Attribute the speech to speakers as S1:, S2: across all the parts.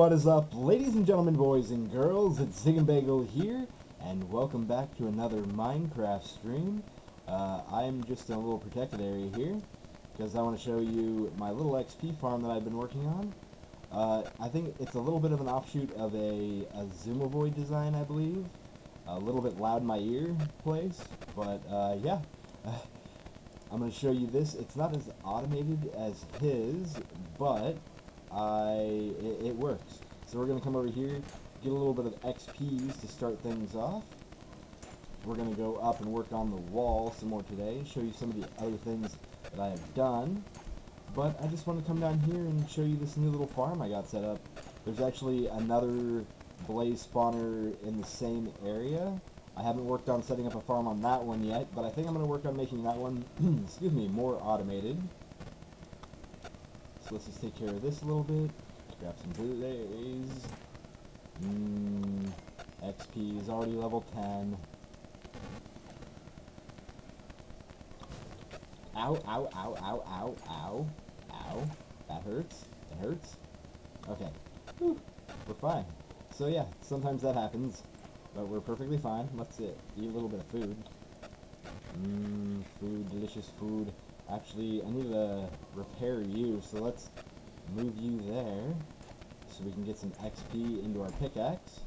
S1: What is up, ladies and gentlemen, boys and girls? It's Ziegenbagel here, and welcome back to another Minecraft stream. I'm just in a little protected area here, because I want to show you my little XP farm that I've been working on. I think it's a little bit of an offshoot of a Ziegenbagel design, I believe. A little bit loud in my ear place, but yeah. I'm going to show you this. It's not as automated as his, but it works. So we're going to come over here, get a little bit of XPs to start things off. We're going to go up and work on the wall some more today, show you some of the other things that I have done. But I just want to come down here and show you this new little farm I got set up. There's actually another blaze spawner in the same area. I haven't worked on setting up a farm on that one yet, but I think I'm going to work on making that one, excuse me, more automated. So let's just take care of this a little bit. Grab some blueberries. XP is already level 10. Ow, ow, ow, ow, ow, ow, ow. That hurts. That hurts. Okay. Whew. We're fine. So yeah, sometimes that happens. But we're perfectly fine. Let's eat a little bit of food. Food, delicious food. Actually, I need to repair you, so let's move you there so we can get some XP into our pickaxe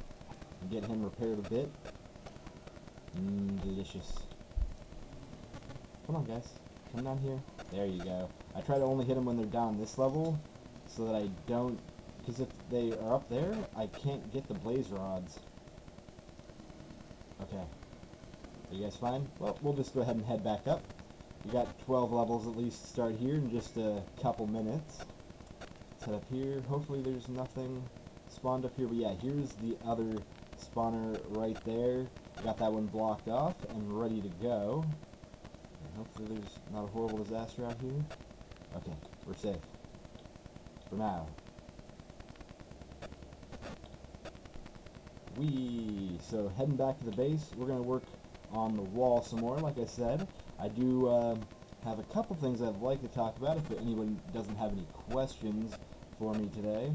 S1: and get him repaired a bit. Delicious. Come on, guys. Come down here. There you go. I try to only hit them when they're down this level so that I don't... Because if they are up there, I can't get the blaze rods. Okay. Are you guys fine? Well, we'll just go ahead and head back up. We got 12 levels at least to start here in just a couple minutes. Let's head up here. Hopefully there's nothing spawned up here. But yeah, here's the other spawner right there. Got that one blocked off and ready to go. And hopefully there's not a horrible disaster out here. Okay, we're safe. For now. So heading back to the base, we're going to work on the wall some more. Like I said, I do have a couple things I'd like to talk about if anyone doesn't have any questions for me today.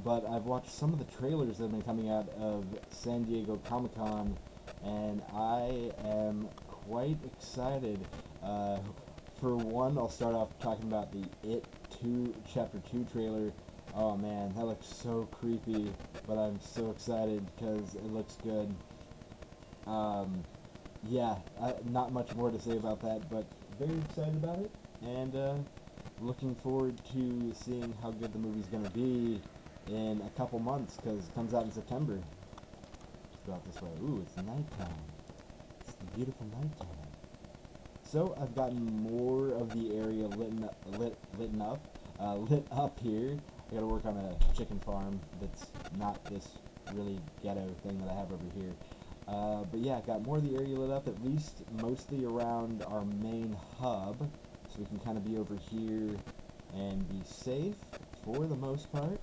S1: But I've watched some of the trailers that have been coming out of San Diego Comic-Con, and I am quite excited. For one, I'll start off talking about the It 2 Chapter 2 trailer. Oh man, that looks so creepy, but I'm so excited because it looks good. Yeah, not much more to say about that, but very excited about it, and looking forward to seeing how good the movie's going to be in a couple months, because it comes out in September. Let's go out this way. Ooh, it's nighttime. It's the beautiful nighttime. So, I've gotten more of the area lit up here. I gotta work on a chicken farm that's not this really ghetto thing that I have over here. But yeah, got more of the area lit up, at least mostly around our main hub, so we can kind of be over here and be safe for the most part.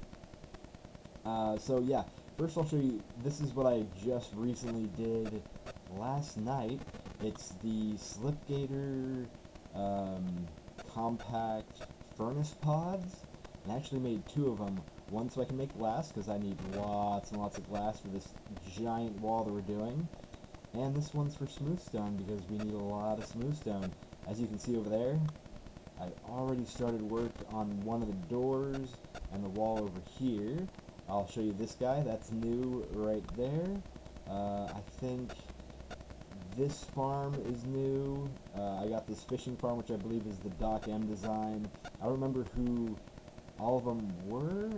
S1: So yeah, first I'll show you, this is what I just recently did last night. It's the Slipgator compact furnace pods. I actually made 2 of them. One so I can make glass, because I need lots and lots of glass for this giant wall that we're doing. And this one's for smooth stone, because we need a lot of smooth stone. As you can see over there, I already started work on one of the doors and the wall over here. I'll show you this guy. That's new right there. I think this farm is new. I got this fishing farm, which I believe is the Doc M design. I don't remember who all of them were,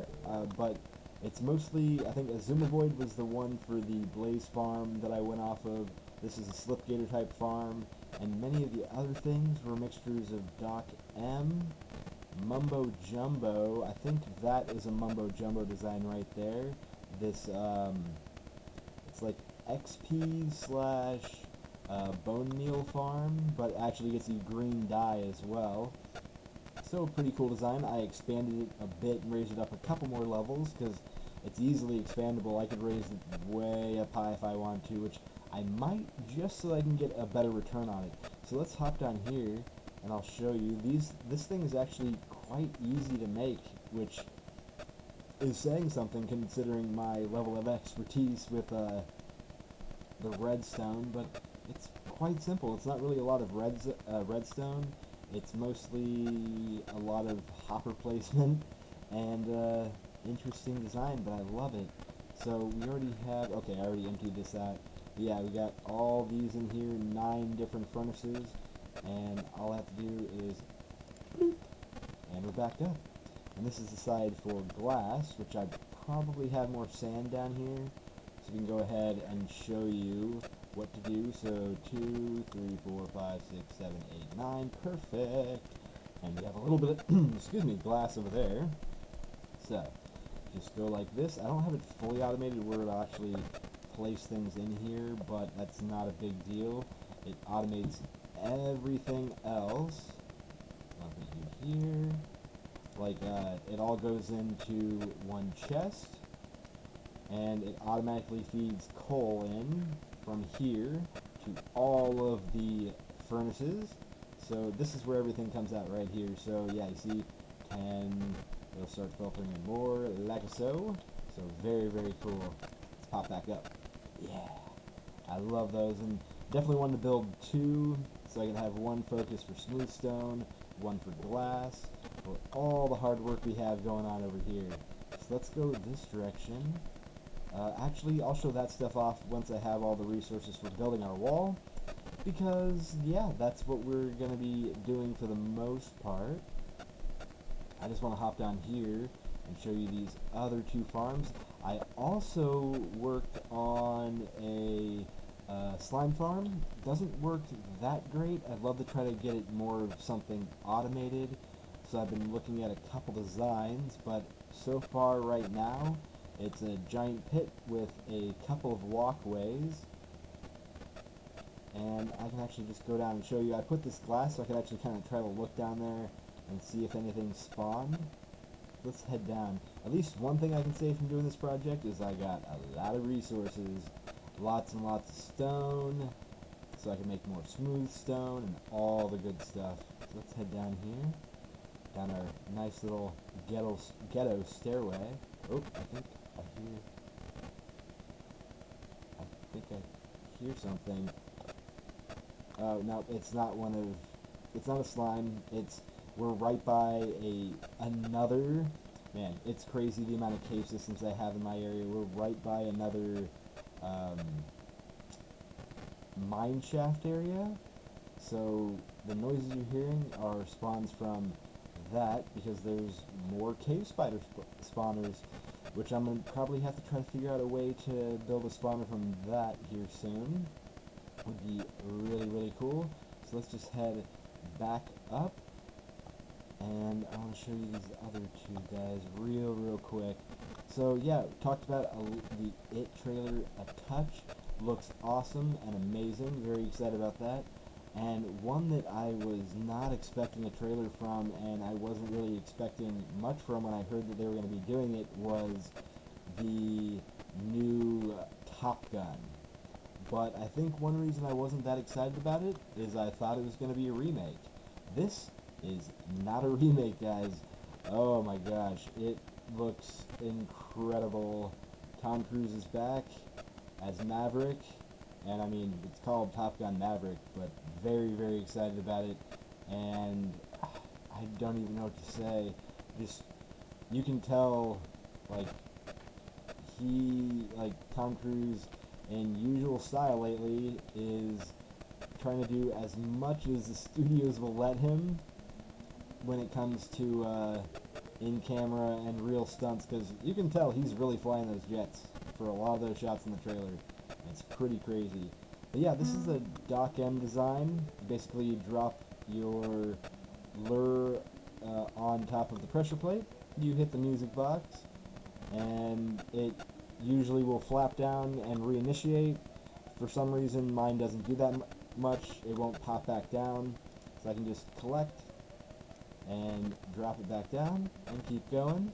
S1: but it's mostly, I think Ziegenbagel was the one for the Blaze farm that I went off of. This is a Slipgator type farm, and many of the other things were mixtures of Doc M, Mumbo Jumbo. I think that is a Mumbo Jumbo design right there. This, it's like XP slash bone meal farm, but actually gets you green dye as well. So, pretty cool design. I expanded it a bit and raised it up a couple more levels, because it's easily expandable. I could raise it way up high if I want to, which I might, just so I can get a better return on it. So let's hop down here, and I'll show you. This thing is actually quite easy to make, which is saying something considering my level of expertise with the redstone, but it's quite simple. It's not really a lot of redstone. It's mostly a lot of hopper placement and interesting design, but I love it. So we already have, okay, I already emptied this out. But yeah, we got all these in here, 9 different furnaces, and all I have to do is bloop, and we're backed up. And this is the side for glass, which I probably have more sand down here, so we can go ahead and show you what to do. So 2, 3, 4, 5, 6, 7, 8, 9, perfect. And we have a little bit of, excuse me, glass over there. So just go like this. I don't have it fully automated where it'll actually place things in here, but that's not a big deal. It automates everything else. Nothing here. Like, it all goes into one chest, and it automatically feeds coal in from here to all of the furnaces. So this is where everything comes out right here. So yeah, you see 10, it'll start filtering in more, like so. So very, very cool. Let's pop back up. Yeah, I love those, and definitely wanted to build 2, so I can have one focus for smooth stone, one for glass, for all the hard work we have going on over here. So let's go this direction. Actually, I'll show that stuff off once I have all the resources for building our wall, because, yeah, that's what we're going to be doing for the most part. I just want to hop down here and show you these other 2 farms. I also worked on a slime farm. Doesn't work that great. I'd love to try to get it more of something automated, so I've been looking at a couple designs, but so far right now it's a giant pit with a couple of walkways, and I can actually just go down and show you. I put this glass so I can actually kind of try to look down there and see if anything spawned. Let's head down. At least one thing I can say from doing this project is I got a lot of resources, lots and lots of stone, so I can make more smooth stone and all the good stuff. So let's head down here, down our nice little ghetto stairway. Oh, I think I hear something. Oh, no, it's not it's not a slime. We're right by another, man, it's crazy the amount of cave systems I have in my area. We're right by another mine shaft area, so the noises you're hearing are spawns from that, because there's more cave spider spawners, which I'm going to probably have to try to figure out a way to build a spawner from that here soon. Would be really, really cool. So let's just head back up, and I want to show you these other 2 guys real quick. So yeah, talked about the It trailer a touch. Looks awesome and amazing. Very excited about that. And one that I was not expecting a trailer from, and I wasn't really expecting much from when I heard that they were going to be doing it, was the new Top Gun. But I think one reason I wasn't that excited about it is I thought it was going to be a remake. This is not a remake, guys. Oh my gosh, it looks incredible. Tom Cruise is back as Maverick, and I mean, it's called Top Gun Maverick, but very, very excited about it, and I don't even know what to say. Just, you can tell, like, Tom Cruise, in usual style lately, is trying to do as much as the studios will let him when it comes to in-camera and real stunts, because you can tell he's really flying those jets for a lot of those shots in the trailer. It's pretty crazy. But yeah, this is a Doc M design. Basically, you drop your lure on top of the pressure plate, you hit the music box, and it usually will flap down and reinitiate. For some reason, mine doesn't do that much. It won't pop back down, so I can just collect and drop it back down and keep going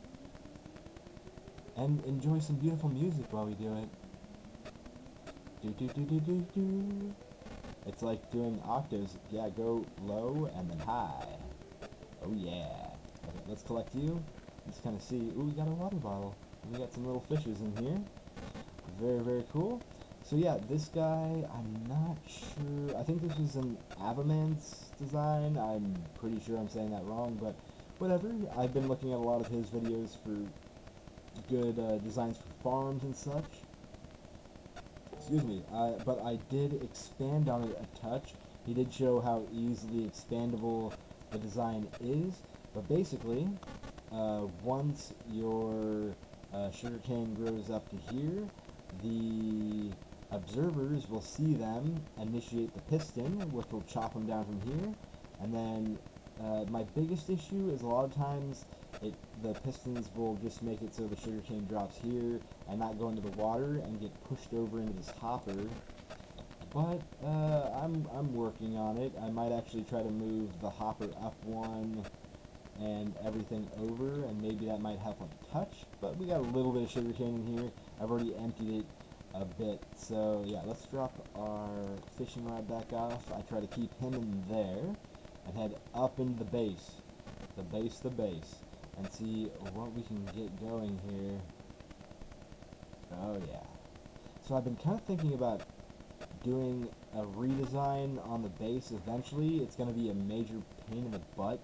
S1: and enjoy some beautiful music while we do it. Do do do do do do. It's like doing octaves. Yeah, go low and then high. Oh yeah. Okay, let's collect you. Let's kind of see. Ooh, we got a water bottle. We got some little fishes in here. Very, very cool. So yeah, this guy, I'm not sure. I think this was an Avaman's design. I'm pretty sure I'm saying that wrong, but whatever. I've been looking at a lot of his videos for good designs for farms and such. Excuse me. But I did expand on it a touch. He did show how easily expandable the design is. But basically, once your sugarcane grows up to here, the observers will see them initiate the piston, which will chop them down from here. And then my biggest issue is a lot of times the pistons will just make it so the sugarcane drops here and not go into the water and get pushed over into this hopper. But I'm working on it. I might actually try to move the hopper up one and everything over, and maybe that might help a touch. But we got a little bit of sugarcane in here. I've already emptied it a bit. So yeah, let's drop our fishing rod back off. I try to keep him in there and head up into the base, and see what we can get going here. Oh yeah. So I've been kind of thinking about doing a redesign on the base eventually. It's going to be a major pain in the butt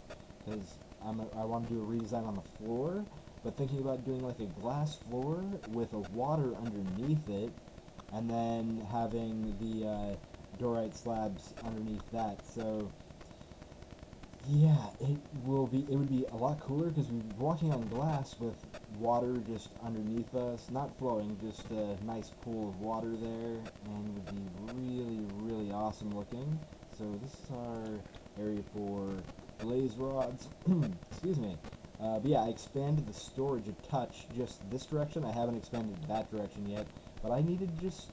S1: because I want to do a redesign on the floor, but thinking about doing like a glass floor with a water underneath it, and then having the dorite slabs underneath that. So yeah, it would be a lot cooler because we'd be walking on glass with water just underneath us, not flowing, just a nice pool of water there, and would be really, really awesome looking. So this is our area for blaze rods. Excuse me. But yeah, I expanded the storage a touch just this direction. I haven't expanded that direction yet, but I needed just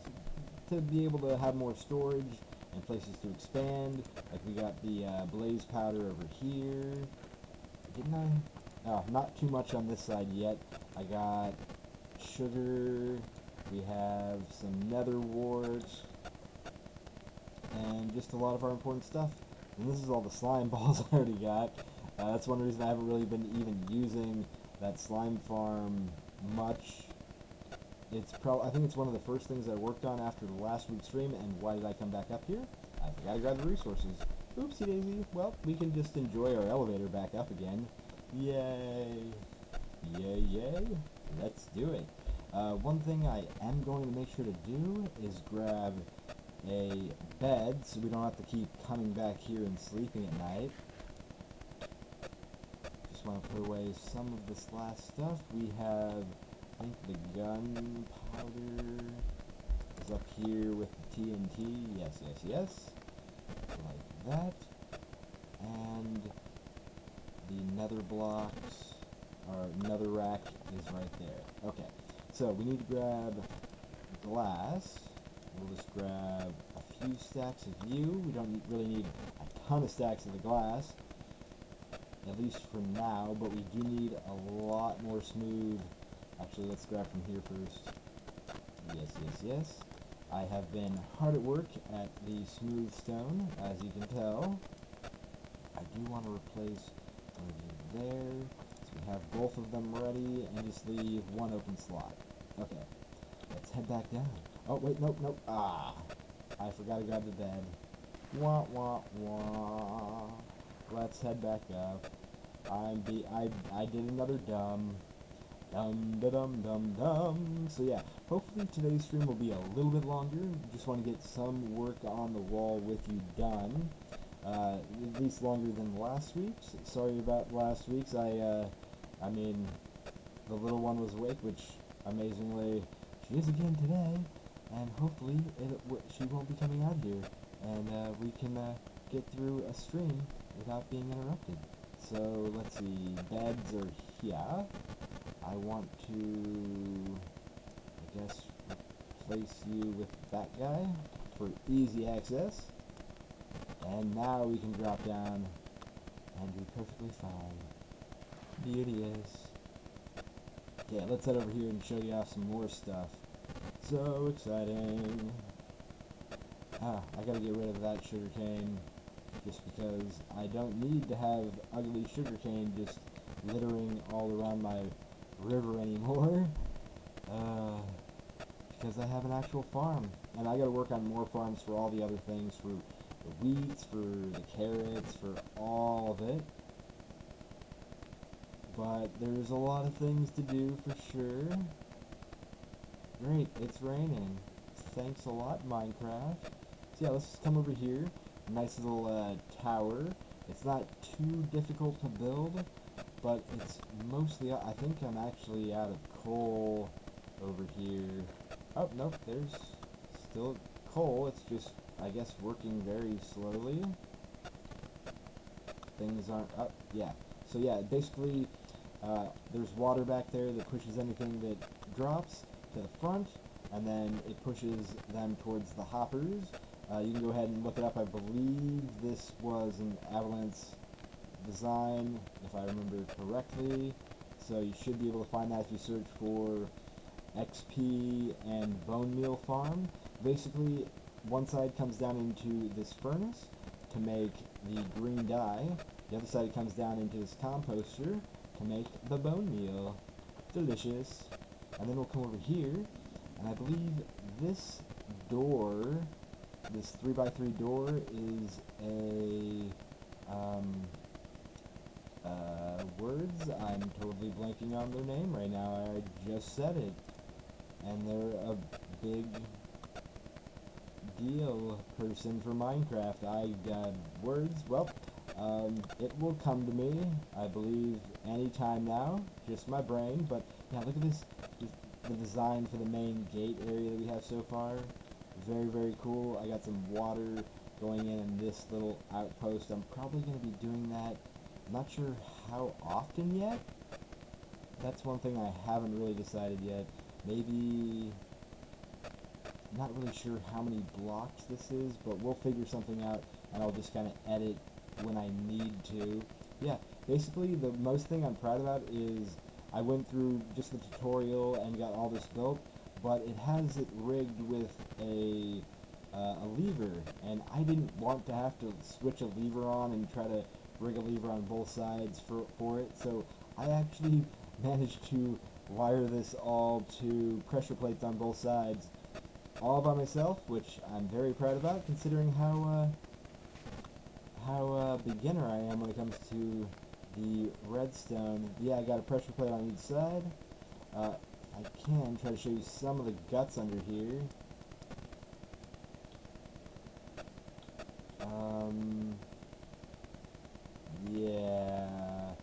S1: to be able to have more storage and places to expand. Like we got the blaze powder over here. Didn't I? Oh, not too much on this side yet. I got sugar. We have some nether wart, and just a lot of our important stuff. And this is all the slime balls I already got. That's one reason I haven't really been even using that slime farm much. I think it's one of the first things I worked on after the last week's stream. And why did I come back up here? I forgot to grab the resources. Oopsie daisy. Well, we can just enjoy our elevator back up again. Yay. Yay, yay. Let's do it. One thing I am going to make sure to do is grab a bed so we don't have to keep coming back here and sleeping at night. Just want to put away some of this last stuff. We have, I think, the gunpowder is up here with the TNT. Yes, yes, yes. Like that. And the nether blocks, or nether rack is right there. Okay, so we need to grab glass. We'll just grab a few stacks of you. We don't really need a ton of stacks of the glass, at least for now, but we do need a lot more smooth. Actually, let's grab from here first. Yes, yes, yes. I have been hard at work at the smooth stone, as you can tell. I do want to replace over there, so we have both of them ready, and just leave one open slot. Okay, let's head back down. Oh, wait, nope, nope. Ah, I forgot to grab the bed. Wah, wah, wah. Let's head back up. I did another dum da dum dum dum. So yeah, hopefully today's stream will be a little bit longer. Just want to get some work on the wall with you done. At least longer than last week's. Sorry about last week's. I mean, the little one was awake, which amazingly she is again today, and hopefully she won't be coming out here, and we can get through a stream without being interrupted. So let's see, beds are here. I want to, I guess, replace you with that guy for easy access. And now we can drop down and be perfectly fine. Beauteous. Okay, let's head over here and show you off some more stuff. So exciting. I gotta get rid of that sugarcane just because I don't need to have ugly sugarcane just littering all around my river anymore. Because I have an actual farm. And I gotta work on more farms for all the other things, for the wheats, for the carrots, for all of it. But there's a lot of things to do for sure. Great, it's raining. Thanks a lot, Minecraft. So yeah, let's just come over here. Nice little tower. It's not too difficult to build, but it's mostly, I think I'm actually out of coal over here. Oh, nope, there's still coal. It's just, I guess, working very slowly. Things aren't up, yeah. So yeah, basically, there's water back there that pushes anything that drops to the front, and then it pushes them towards the hoppers. You can go ahead and look it up. I believe this was an Avalanche design, if I remember correctly. So you should be able to find that if you search for XP and bone meal farm. Basically, one side comes down into this furnace to make the green dye. The other side comes down into this composter to make the bone meal. Delicious. And then we'll come over here, and I believe this door, this 3x3 door, is a, words, I'm totally blanking on their name right now, I just said it, and they're a big deal person for Minecraft. Words, well, it will come to me, I believe, anytime now, just my brain, but yeah, look at this, the design for the main gate area that we have so far. Very, very cool. I got some water going in this little outpost. I'm probably going to be doing that. I'm not sure how often yet. That's one thing I haven't really decided yet. Maybe, not really sure how many blocks this is, but we'll figure something out, and I'll just kind of edit when I need to. Yeah, basically the most thing I'm proud about is I went through just the tutorial and got all this built, but it has it rigged with a lever, and I didn't want to have to switch a lever on and try to rig a lever on both sides for it, so I actually managed to wire this all to pressure plates on both sides all by myself, which I'm very proud about considering how beginner I am when it comes to the redstone. Yeah, I got a pressure plate on each side. I can try to show you some of the guts under here. Yeah,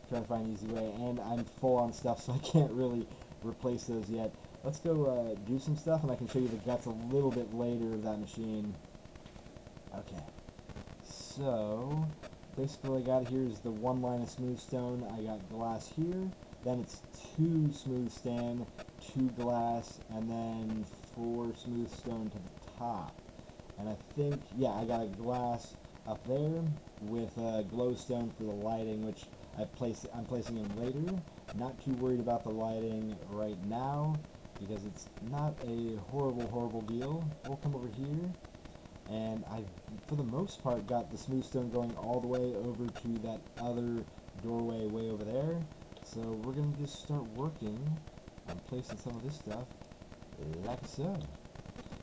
S1: trying to find an easy way, and I'm full on stuff, so I can't really replace those yet. Let's go do some stuff, and I can show you the guts a little bit later of that machine. Okay, so basically what I got here is the one line of smooth stone. I got glass here, then it's 2 smooth stone, 2 glass, and then 4 smooth stone to the top. And I think, yeah, I got a glass up there with glowstone for the lighting, which I'm placing in later. Not too worried about the lighting right now, because it's not a horrible deal. We'll come over here, and I, for the most part, got the smooth stone going all the way over to that other doorway way over there. So we're going to just start working on placing some of this stuff like so.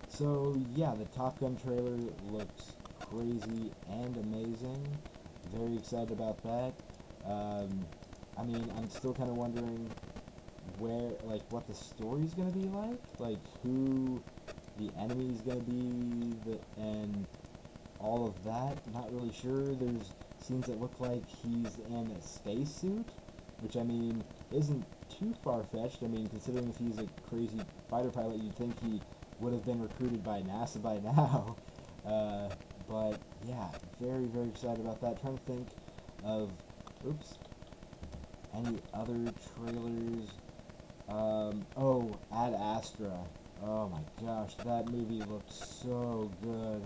S1: So yeah, the Top Gun trailer looks crazy and amazing. Very excited about that. I mean, I'm still kind of wondering where, like, what the story's going to be like who the enemy's going to be, and all of that. Not really sure. There's scenes that look like he's in a spacesuit, which, I mean, isn't too far-fetched. I mean, considering if he's a crazy fighter pilot, you'd think he would have been recruited by NASA by now. But yeah, very excited about that. Trying to think of, any other trailers. Oh, Ad Astra. Oh my gosh, that movie looks so good,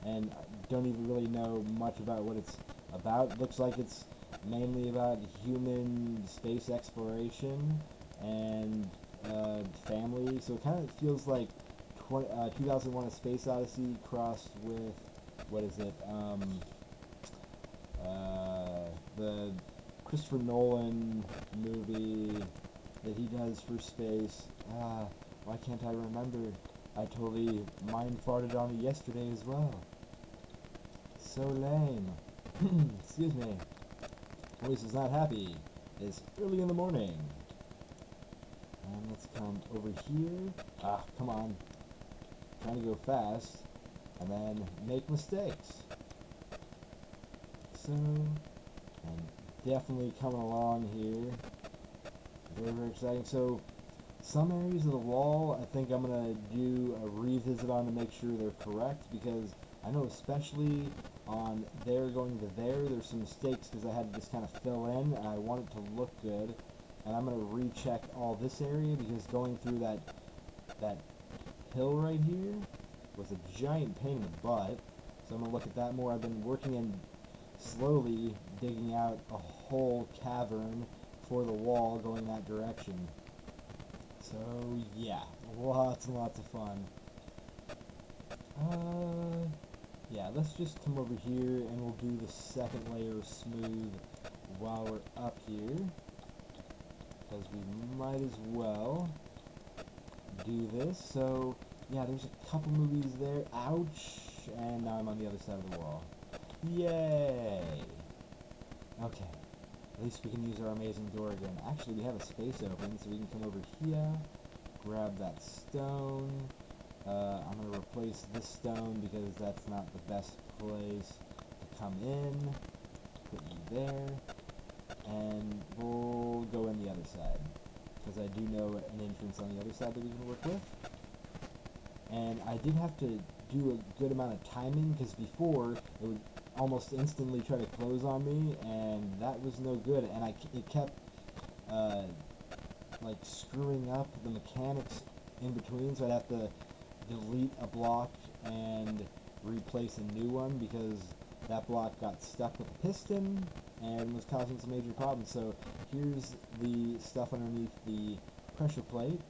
S1: and I don't even really know much about what it's about. Looks like it's mainly about human space exploration and family, so it kind of feels like 2001: A Space Odyssey crossed with, what is it, the Christopher Nolan movie that he does for space. Why can't I remember? I totally mind farted on it yesterday as well. So lame. Excuse me. Voice is not happy. It's early in the morning. And let's come over here. Come on. Trying to go fast. And then make mistakes. So, and definitely coming along here. Very, very exciting. So, some areas of the wall, I think I'm going to do a revisit on to make sure they're correct, because I know especially on there going to there, there's some mistakes because I had to just kind of fill in, and I want it to look good. And I'm going to recheck all this area, because going through that hill right here was a giant pain in the butt. So I'm going to look at that more. I've been working in slowly digging out a whole cavern for the wall going that direction. So yeah, lots and lots of fun. Yeah, let's just come over here and we'll do the second layer of smooth while we're up here, because we might as well do this. So yeah, there's a couple movies there. Ouch! And now I'm on the other side of the wall. Yay! Okay, at least we can use our amazing door again. Actually, we have a space open, so we can come over here, grab that stone. I'm going to replace this stone because that's not the best place to come in. Put you there. And we'll go in the other side, because I do know an entrance on the other side that we can work with. And I did have to do a good amount of timing, because before it would almost instantly try to close on me, and that was no good. And it kept like screwing up the mechanics in between, so I'd have to delete a block and replace a new one, because that block got stuck with the piston and was causing some major problems. So here's the stuff underneath the pressure plate,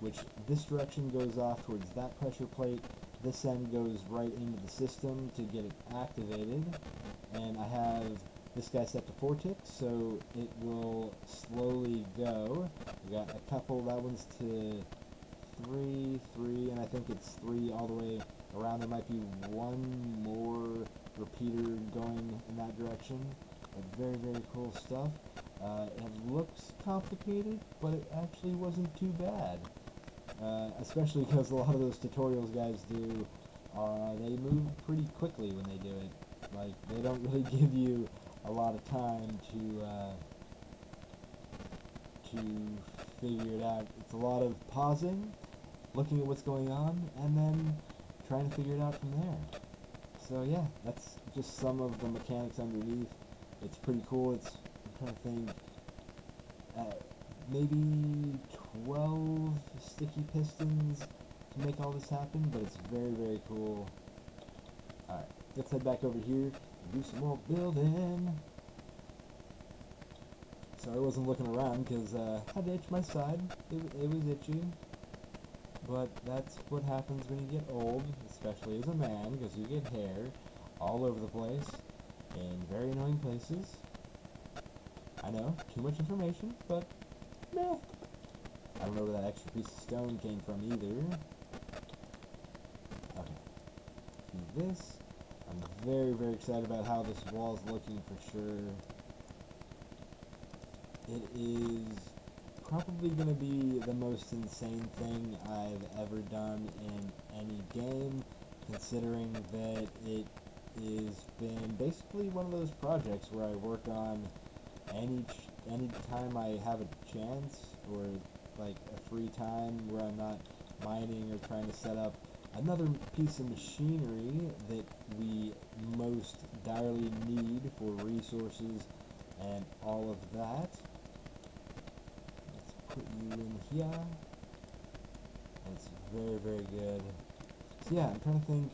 S1: which this direction goes off towards that pressure plate. This end goes right into the system to get it activated. And I have this guy set to 4 ticks, so it will slowly go. We got a couple, that one's to 3, and I think it's 3 all the way around. There might be one more repeater going in that direction. But very, very cool stuff. It looks complicated, but it actually wasn't too bad. Especially because a lot of those tutorials guys do, they move pretty quickly when they do it. Like, they don't really give you a lot of time to figure it out. It's a lot of pausing, looking at what's going on, and then trying to figure it out from there. So yeah, that's just some of the mechanics underneath. It's pretty cool. I'm trying to think, maybe 12 sticky pistons to make all this happen, but it's very, very cool. Alright, let's head back over here and do some more building. Sorry I wasn't looking around, because I had to itch my side. It was itchy. But that's what happens when you get old, especially as a man, because you get hair all over the place in very annoying places. I know, too much information, but meh. I don't know where that extra piece of stone came from either. Okay. Do this. I'm very, very excited about how this wall's looking for sure. It is probably going to be the most insane thing I've ever done in any game, considering that it has been basically one of those projects where I work on any time I have a chance, or like a free time where I'm not mining or trying to set up another piece of machinery that we most direly need for resources and all of that. Let's put you in here. That's very, very good. So yeah, I'm trying to think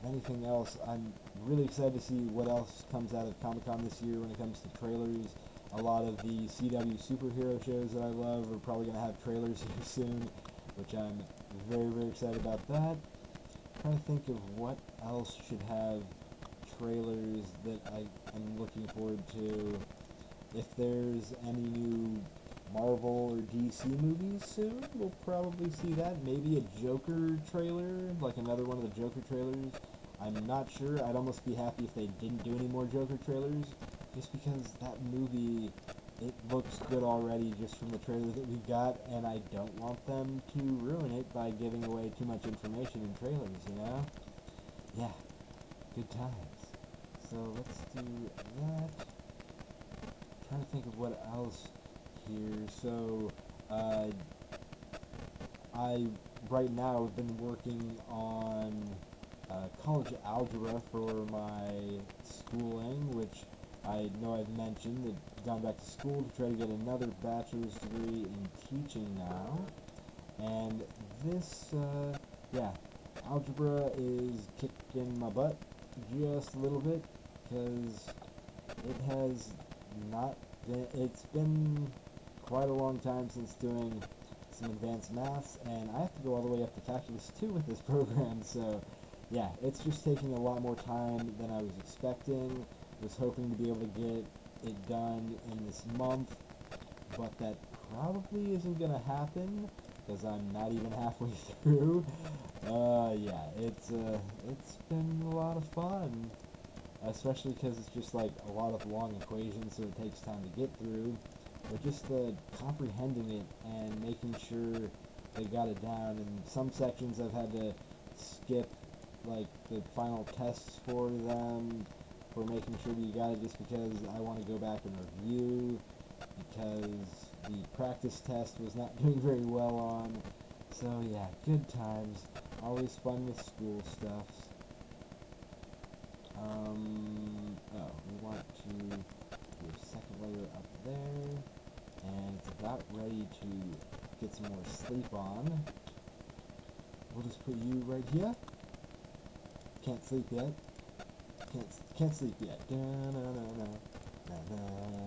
S1: of anything else. I'm really excited to see what else comes out of Comic-Con this year when it comes to trailers. A lot of the CW superhero shows that I love are probably going to have trailers here soon, which I'm very, very excited about that. I'm trying to think of what else should have trailers that I am looking forward to. if there's any new Marvel or DC movies soon, we'll probably see that. Maybe a Joker trailer, like another one of the Joker trailers. I'm not sure. I'd almost be happy if they didn't do any more Joker trailers, just because that movie, it looks good already just from the trailer that we got, and I don't want them to ruin it by giving away too much information in trailers, you know? Yeah, good times. So let's do that. Trying to think of what else here. So, I right now have been working on college algebra for my schooling, which I know I've mentioned that gone back to school to try to get another bachelor's degree in teaching now. And this, yeah, algebra is kicking my butt just a little bit, because it has not been, it's been quite a long time since doing some advanced maths, and I have to go all the way up to calculus 2 with this program, so yeah, it's just taking a lot more time than I was expecting. Was hoping to be able to get it done in this month, but that probably isn't gonna happen, because I'm not even halfway through. Yeah, it's been a lot of fun, especially because it's just like a lot of long equations, so it takes time to get through. But just comprehending it and making sure they got it down. In some sections I've had to skip like the final tests for them, for making sure that you got it, just because I want to go back and review, because the practice test was not doing very well on. So yeah, good times. Always fun with school stuff. Oh, we want to do a second layer up there, and it's about ready to get some more sleep on. We'll just put you right here. Can't sleep yet. Can't sleep yet. Can't sleep yet. Dun dun dun dun dun dun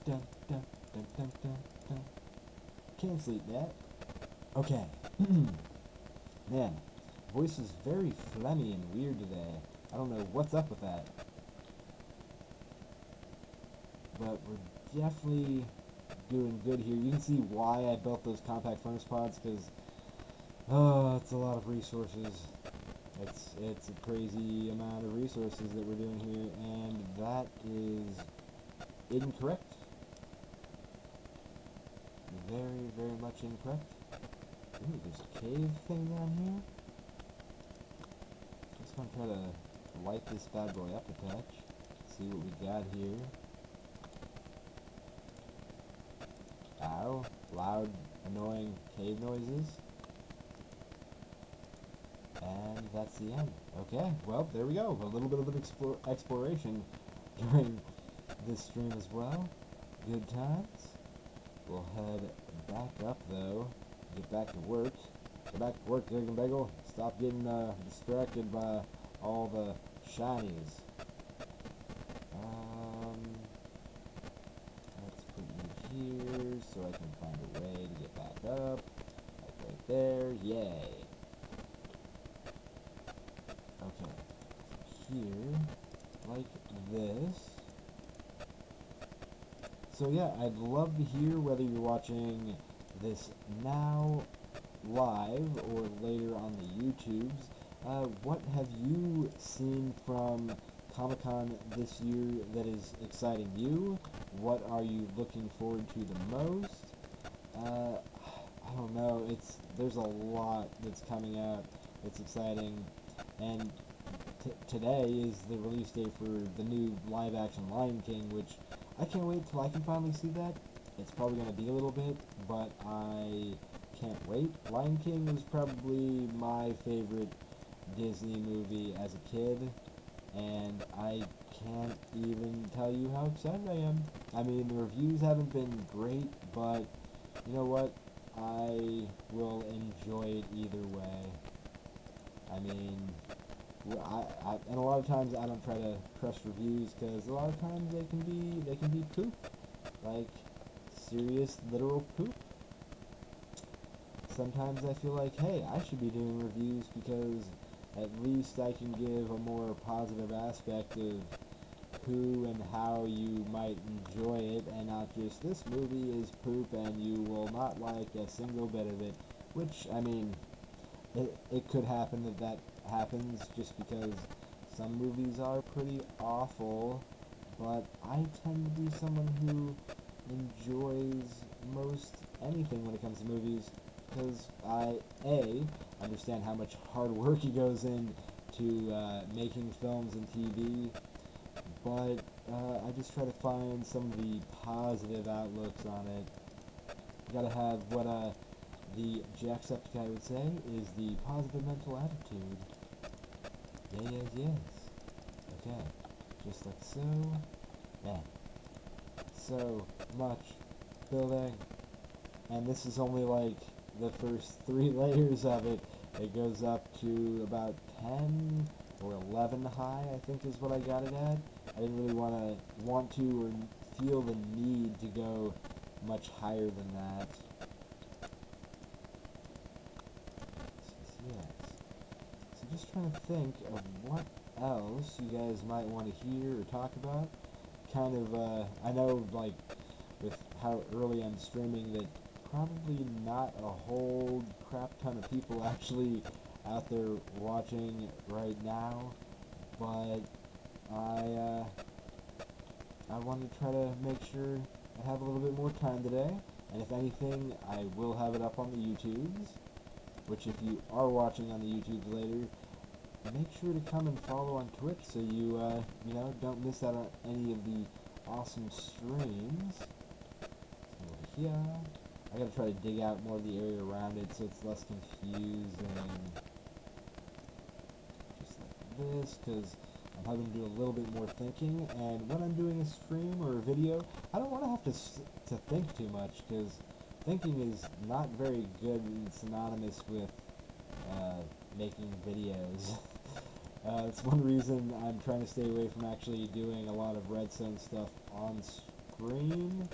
S1: dun dun. Can't sleep yet. Okay. Man, voice is very phlegmy and weird today. I don't know what's up with that. But we're definitely doing good here. You can see why I built those compact furnace pods, because it's a lot of resources. It's a crazy amount of resources that we're doing here, and that is incorrect. Very, very much incorrect. Ooh, there's a cave thing down here. Just gonna try to light this bad boy up a touch. See what we got here. Ow. Loud, annoying cave noises. And that's the end. Okay, well, there we go. A little bit of an exploration during this stream as well. Good times. We'll head back up, though. Get back to work. Get back to work, Ziegenbagel. Stop getting distracted by all the shinies. Let's put you here so I can find a way to get back up. Like right there. Yay. Okay. Here, like this. So yeah, I'd love to hear whether you're watching this now live or later on the YouTubes. What have you seen from Comic-Con this year that is exciting you? What are you looking forward to the most? I don't know. There's a lot that's coming out. It's exciting, and today is the release date for the new live-action Lion King, which I can't wait till I can finally see that. It's probably going to be a little bit, but I can't wait. Lion King was probably my favorite Disney movie as a kid, and I can't even tell you how excited I am. I mean, the reviews haven't been great, but you know what? I will enjoy it either way. I mean, and a lot of times I don't try to trust reviews, because a lot of times they can be poop, like serious literal poop. Sometimes I feel like, hey, I should be doing reviews because at least I can give a more positive aspect of who and how you might enjoy it, and not just, this movie is poop and you will not like a single bit of it, which, I mean, it could happen that happens just because some movies are pretty awful, but I tend to be someone who enjoys most anything when it comes to movies, because I, A, understand how much hard work it goes into making films and TV, but I just try to find some of the positive outlooks on it. You gotta have what the Jacksepticeye would say is the positive mental attitude. Yes. Okay, just like so. Man, so much building, and this is only like the first 3 layers of it. It goes up to about 10 or 11 high, I think is what I got it at. I didn't really want to or feel the need to go much higher than that. Yes. So just trying to think of what else you guys might want to hear or talk about. Kind of, I know, like, with how early I'm streaming, that probably not a whole crap ton of people actually out there watching right now, but I wanted to try to make sure I have a little bit more time today, and if anything, I will have it up on the YouTubes, which if you are watching on the YouTubes later, make sure to come and follow on Twitch so you, you know, don't miss out on any of the awesome streams. So over here, I gotta try to dig out more of the area around it so it's less confusing. Just like this, because I'm having to do a little bit more thinking, and when I'm doing a stream or a video, I don't want to have to think too much, because thinking is not very good and synonymous with making videos. It's one reason I'm trying to stay away from actually doing a lot of redstone stuff on screen,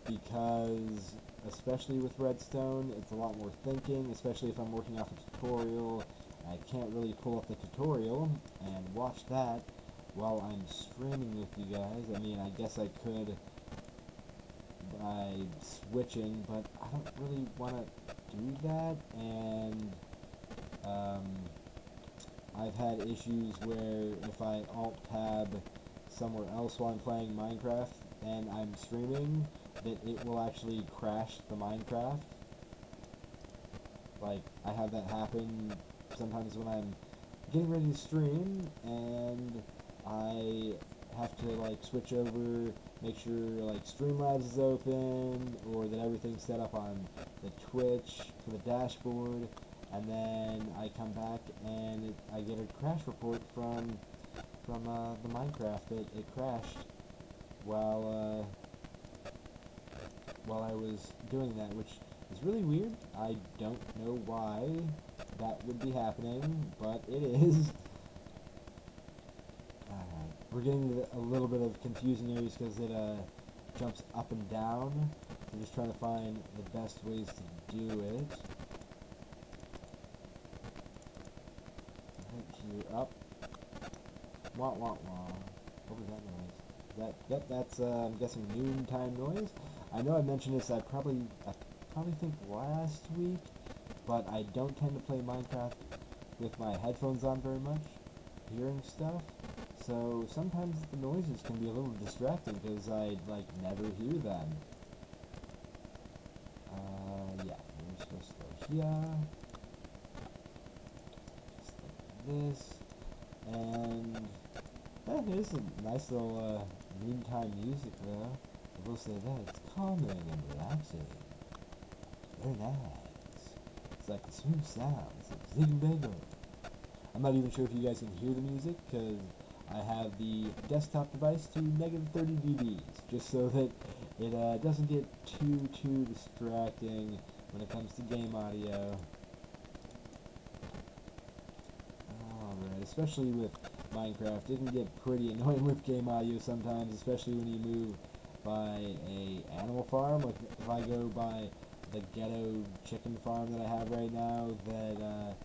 S1: because especially with redstone, it's a lot more thinking, especially if I'm working off a tutorial. I can't really pull up the tutorial and watch that while I'm streaming with you guys. I mean, I guess I could by switching, but I don't really want to do that, and I've had issues where if I alt-tab somewhere else while I'm playing Minecraft and I'm streaming, that it will actually crash the Minecraft. Like, I have that happen sometimes when I'm getting ready to stream, and I have to, like, switch over, make sure, like, Streamlabs is open, or that everything's set up on the Twitch for the dashboard, and then I come back and I get a crash report from the Minecraft that it crashed while I was doing that, which is really weird. I don't know why that would be happening, but it is. Alright, we're getting a little bit of confusing areas because it jumps up and down. I'm just trying to find the best ways to do it. Here, up. Wah wah wah. What was that noise? That's I'm guessing noontime noise. I know I mentioned this. I probably think last week, but I don't tend to play Minecraft with my headphones on very much, hearing stuff. So sometimes the noises can be a little distracting because I like never hear them. Yeah, we're supposed to go here. This, and there's a nice little noontime music there. I will say that it's calming and relaxing. Very nice. It's like the smooth sounds of Ziegenbagel. I'm not even sure if you guys can hear the music because I have the desktop device to negative 30 dBs, just so that it doesn't get too distracting when it comes to game audio. Especially with Minecraft, it can get pretty annoying with game audio sometimes, especially when you move by a animal farm. Like if I go by the ghetto chicken farm that I have right now, that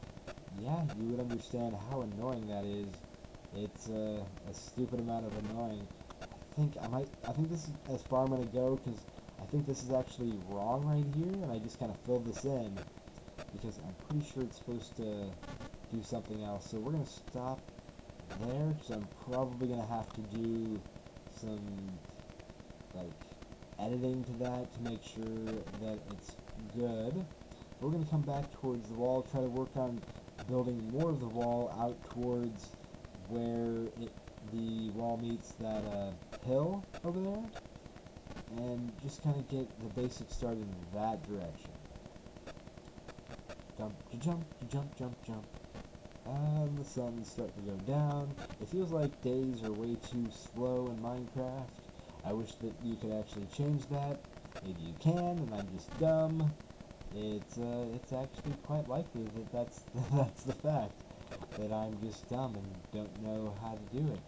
S1: yeah, you would understand how annoying that is. It's a stupid amount of annoying. I think this is as far I'm gonna go, because I think this is actually wrong right here, and I just kind of filled this in, because I'm pretty sure it's supposed to do something else. So we're gonna stop there, because I'm probably gonna have to do some, like, editing to that to make sure that it's good. We're gonna come back towards the wall, try to work on building more of the wall out towards where the wall meets that hill over there, and just kind of get the basics started in that direction. Jump, jump, jump, jump, jump. And the sun's starting to go down. It feels like days are way too slow in Minecraft. I wish that you could actually change that. Maybe you can, and I'm just dumb. It's actually quite likely that that's the fact, that I'm just dumb and don't know how to do it.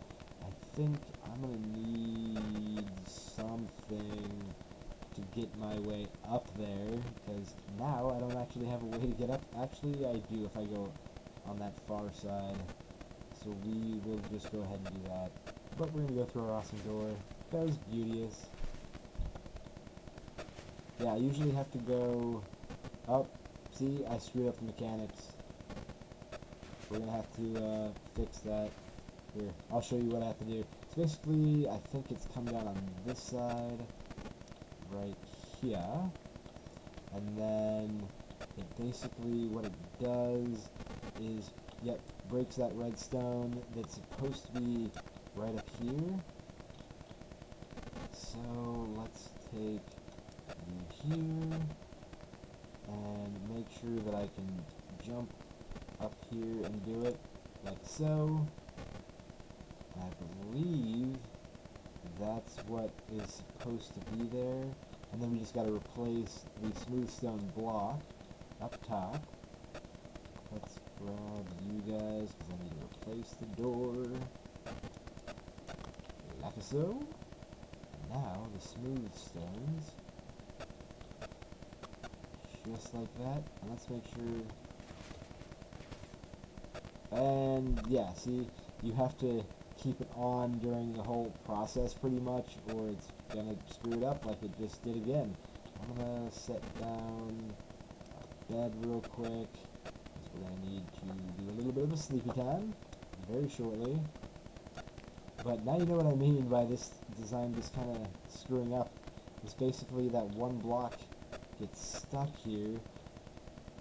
S1: I think I'm gonna need something to get my way up there, because now I don't actually have a way to get up. Actually, I do if I go on that far side. So we will just go ahead and do that. But we're gonna go through our awesome door. That was beauteous. Yeah, I usually have to go up. See, I screwed up the mechanics. We're gonna have to fix that. Here, I'll show you what I have to do. So basically, I think it's come down on this side, right here, and then it basically, what it does is, yep, breaks that redstone that's supposed to be right up here. So let's take you here and make sure that I can jump up here and do it like so. I believe that's what is supposed to be there. And then we just got to replace the smooth stone block up top. Let's grab you guys, because I need to replace the door. Like so. Now the smooth stones. Just like that. And let's make sure. And yeah, see, you have to keep it on during the whole process pretty much, or it's gonna screw it up like it just did again. I'm gonna set down our bed real quick, because we're gonna need to do a little bit of a sleepy time very shortly. But now you know what I mean by this design just kind of screwing up. It's basically that one block gets stuck here,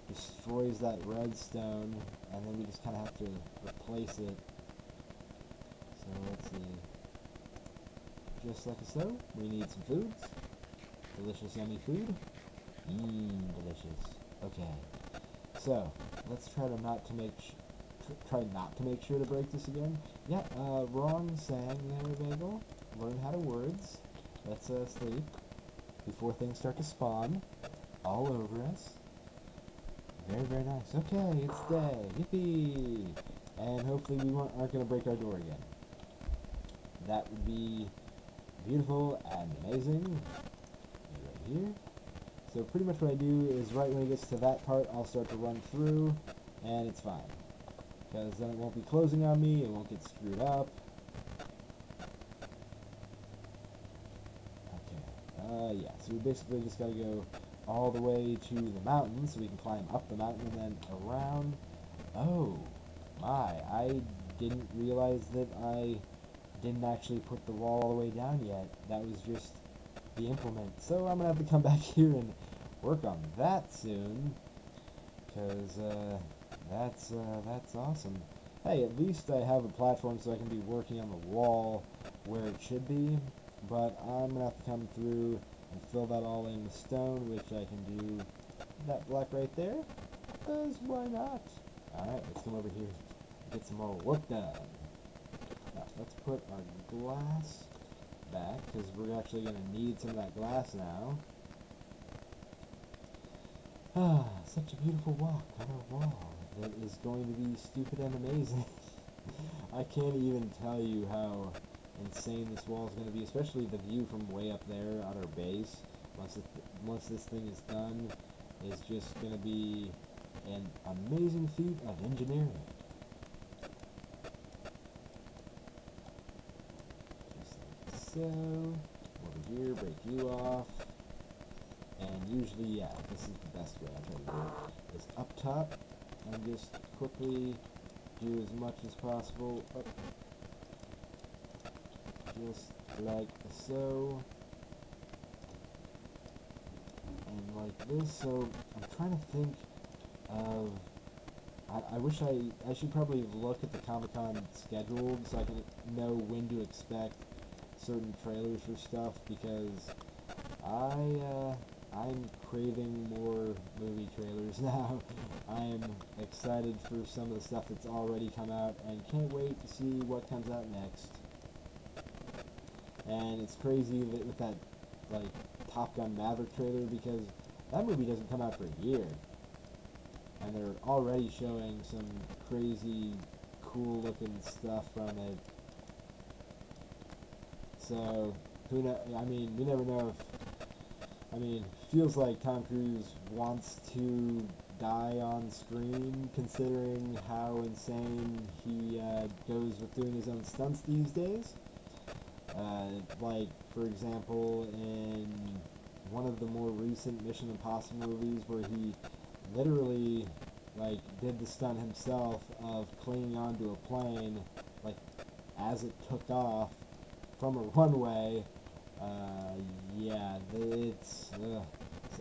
S1: destroys that redstone, and then we just kind of have to replace it. So let's see. Just like so, we need some foods. Delicious, yummy food. Delicious. Okay. So let's try not to make sure to break this again. Yeah, wrong saying there, Bagel. Learn how to words. Let's sleep before things start to spawn all over us. Very, very nice. Okay, it's day. Yippee! And hopefully we aren't going to break our door again. That would be beautiful and amazing. Right here. So pretty much what I do is right when it gets to that part, I'll start to run through, and it's fine. Because then it won't be closing on me, it won't get screwed up. Okay, yeah, so we basically just gotta go all the way to the mountain, so we can climb up the mountain and then around. Oh, my, I didn't realize that I didn't actually put the wall all the way down yet. That was just the implement. So I'm gonna have to come back here and work on that soon, because that's awesome. Hey, at least I have a platform so I can be working on the wall where it should be, but I'm gonna have to come through and fill that all in with stone, which I can do that block right there, because why not? Alright, let's come over here and get some more work done. Now, let's put our glass back, because we're actually going to need some of that glass now. Ah, such a beautiful walk on our wall that is going to be stupid and amazing. I can't even tell you how insane this wall is going to be, especially the view from way up there on our base. Once this thing is done, is just going to be an amazing feat of engineering. so. Over here, break you off. And usually, yeah, this is the best way I try to do it. Is up top, and just quickly do as much as possible. Up. Just like so. And like this, so I'm trying to think of, I wish I should probably look at the Comic-Con schedule so I can know when to expect certain trailers for stuff, because I'm craving more movie trailers now. I'm excited for some of the stuff that's already come out and can't wait to see what comes out next. And it's crazy that with that, like, Top Gun Maverick trailer, because that movie doesn't come out for a year. And they're already showing some crazy, cool looking stuff from it. So, who knows? I mean, we never know if, I mean, feels like Tom Cruise wants to die on screen, considering how insane he goes with doing his own stunts these days. Like, for example, in one of the more recent Mission Impossible movies, where he literally, like, did the stunt himself of clinging onto a plane, like, as it took off from a runway. Yeah, it's,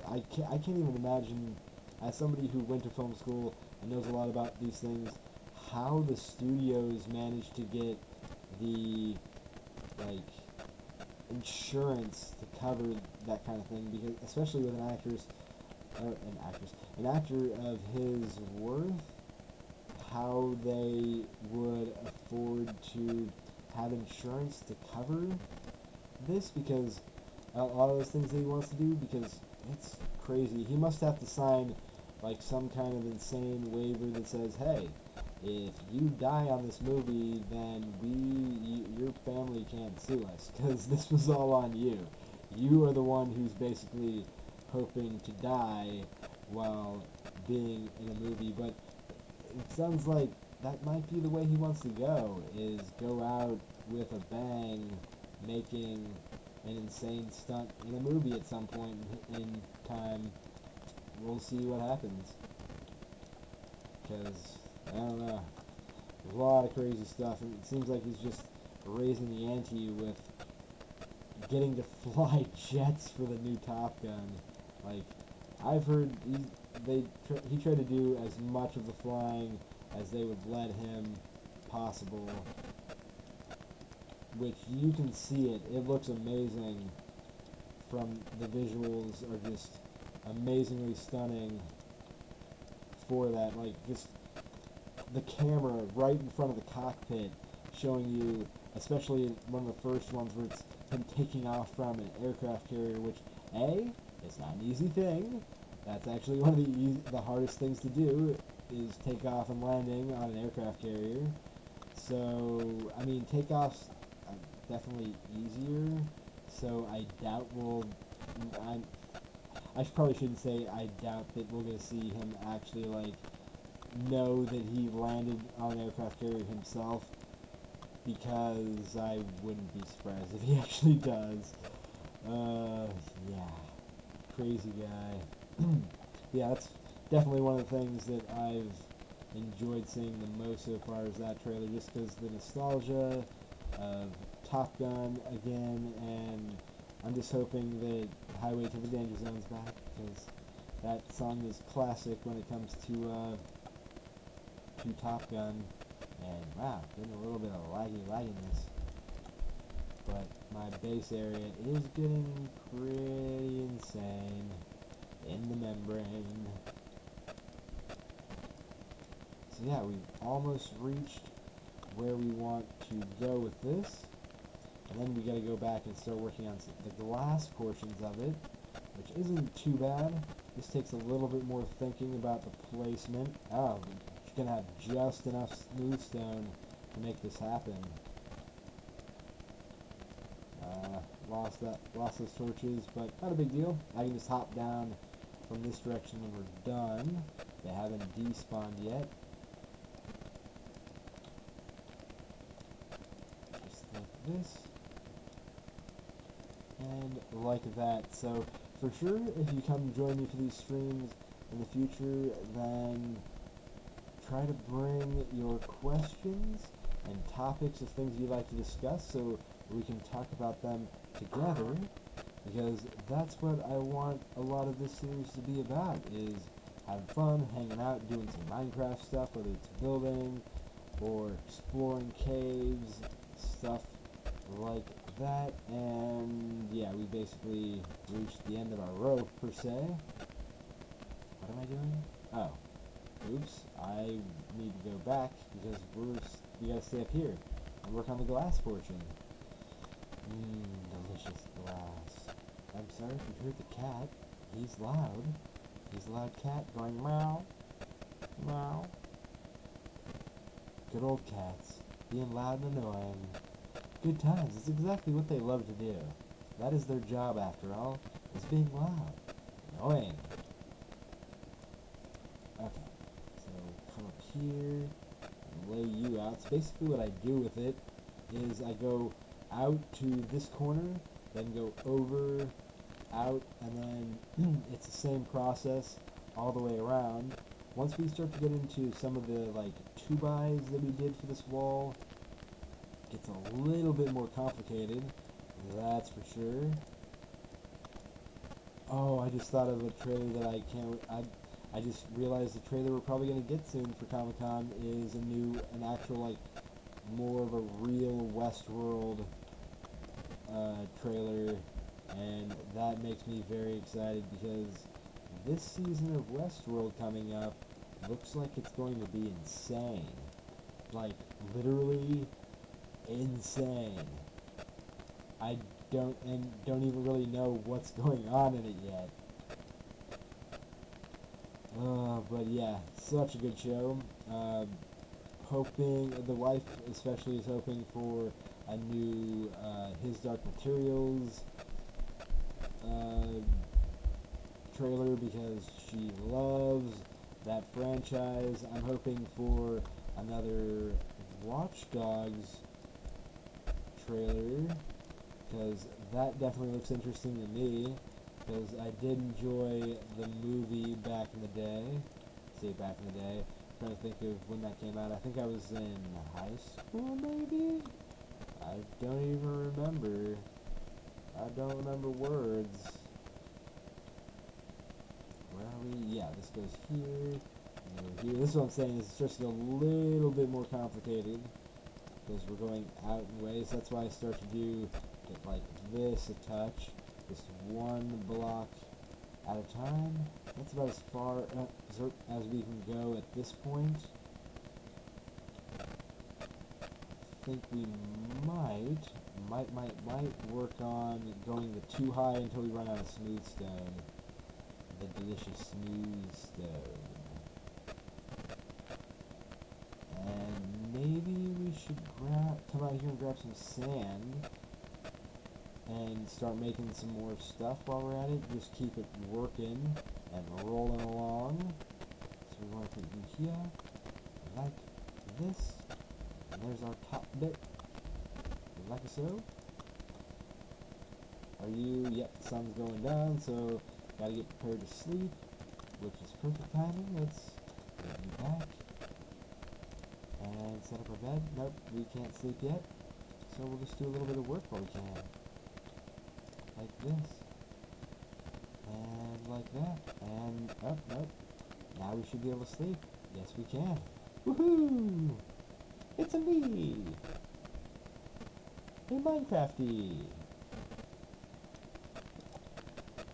S1: I can't even imagine, as somebody who went to film school and knows a lot about these things, how the studios managed to get the, like, insurance to cover that kind of thing, because especially with an actor of his worth, how they would afford to have insurance to cover this, because a lot of those things that he wants to do, because it's crazy. He must have to sign like some kind of insane waiver that says, hey, if you die on this movie, then your family can't sue us, because this was all on you. You are the one who's basically hoping to die while being in a movie. But it sounds like that might be the way he wants to go, is go out with a bang, making an insane stunt in a movie at some point in time. We'll see what happens, because I don't know, there's a lot of crazy stuff, and it seems like he's just raising the ante with getting to fly jets for the new Top Gun. Like, I've heard he tried to do as much of the flying as they would let him possible, which you can see it. It looks amazing. From the visuals are just amazingly stunning for that. Like, just the camera right in front of the cockpit showing you, especially one of the first ones where it's him taking off from an aircraft carrier, which, it's not an easy thing. That's actually one of the hardest things to do, is take off and landing on an aircraft carrier. So, I mean, takeoffs are definitely easier, so I doubt I probably shouldn't say I doubt that we're going to see him actually, like, know that he landed on an aircraft carrier himself, because I wouldn't be surprised if he actually does. Yeah. Crazy guy. Yeah, that's definitely one of the things that I've enjoyed seeing the most so far, is that trailer, just because the nostalgia of Top Gun again, and I'm just hoping that Highway to the Danger Zone's back, because that song is classic when it comes to Top Gun. And wow, getting a little bit of lagginess. But my base area is getting pretty insane in the membrane. So yeah, we've almost reached where we want to go with this. And then we gotta go back and start working on the glass portions of it, which isn't too bad. This takes a little bit more thinking about the placement. Oh, you're gonna have just enough smooth stone to make this happen. Lost those torches, but not a big deal. I can just hop down from this direction when we're done. They haven't despawned yet. Just like this. and like that. So for sure, if you come join me for these streams in the future, then try to bring your questions and topics of things you'd like to discuss so we can talk about them together, because that's what I want a lot of this series to be about, is having fun, hanging out, doing some Minecraft stuff, whether it's building or exploring caves, stuff like that. And yeah, we basically reached the end of our rope, per se. What am I doing? Oh. Oops, I need to go back because we gotta stay up here and work on the glass portion. Delicious glass. I'm sorry if you heard the cat. He's loud. He's a loud cat going meow, meow. Good old cats, being loud and annoying. Good times, it's exactly what they love to do. That is their job, after all, is being loud. Annoying. Okay. Come up here and lay you out. So basically what I do with it is I go out to this corner, then go over, out, and then it's the same process all the way around. Once we start to get into some of the like 2x that we did for this wall, it gets a little bit more complicated, that's for sure. Oh, I just thought of a trailer that I just realized the trailer we're probably going to get soon for Comic-Con is an actual, like, more of a real Westworld trailer, and that makes me very excited because this season of Westworld coming up looks like it's going to be insane. Like, literally insane. I don't even really know what's going on in it yet. But yeah, such a good show. Hoping, the wife especially is hoping for a new His Dark Materials trailer because she loves that franchise. I'm hoping for another Watch Dogs trailer because that definitely looks interesting to me. Because I did enjoy the movie back in the day. Say back in the day. I'm trying to think of when that came out. I think I was in high school, maybe? I don't even remember. I don't remember words. Where are we? Yeah, this goes here. And here. This is what I'm saying. It's just a little bit more complicated. Because we're going out in ways. That's why I start to do it like this a touch. Just one block at a time. That's about as far as we can go at this point. I think we might work on going too high until we run out of smooth stone. The delicious smooth stone. And maybe we should come out here and grab some sand and start making some more stuff while we're at it. Just keep it working and rolling along. So we want to put you here, like this. And there's our top bit, like so. Are you? Yep, the sun's going down, so gotta get prepared to sleep, which is perfect timing. Let's get you back and set up our bed. Nope, we can't sleep yet, so we'll just do a little bit of work while we can. Like this, and like that, and nope. Now we should be able to sleep. Yes, we can. Woohoo! It's a me, a Minecrafty.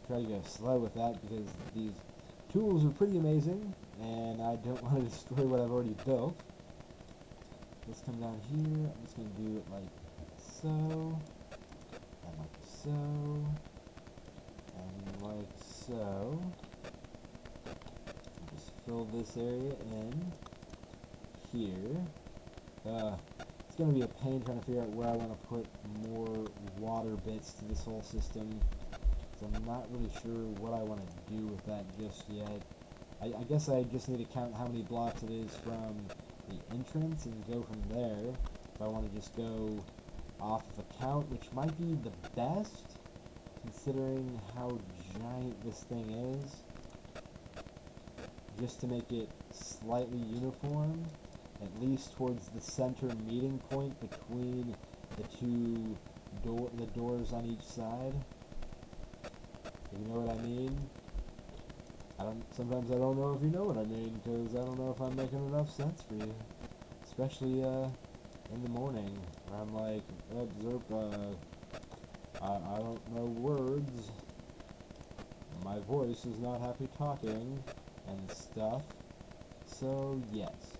S1: Try to go slow with that because these tools are pretty amazing, and I don't want to destroy what I've already built. Let's come down here. I'm just going to do it like so. And like so, and like so. Just fill this area in here. It's going to be a pain trying to figure out where I want to put more water bits to this whole system. So I'm not really sure what I want to do with that just yet. I guess I just need to count how many blocks it is from the entrance and go from there. If I want to just go off of a count, which might be the best, considering how giant this thing is, just to make it slightly uniform, at least towards the center meeting point between the doors on each side. You know what I mean? Sometimes I don't know if you know what I mean, because I don't know if I'm making enough sense for you. Especially, in the morning, where I'm like, I don't know words. My voice is not happy talking, and stuff. So, yes.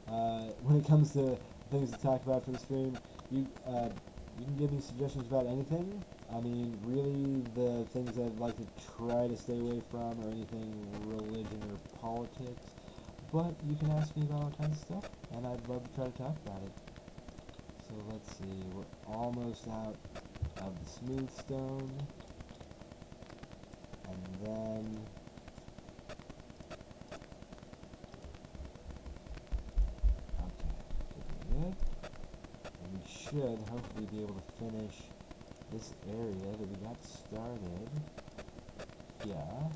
S1: When it comes to things to talk about for the stream, you can give me suggestions about anything. I mean, really, the things I'd like to try to stay away from are anything religion or politics. But you can ask me about all kinds of stuff, and I'd love to try to talk about it. So let's see, we're almost out of the smooth stone. And then good. And we should hopefully be able to finish this area that we got started. Yeah.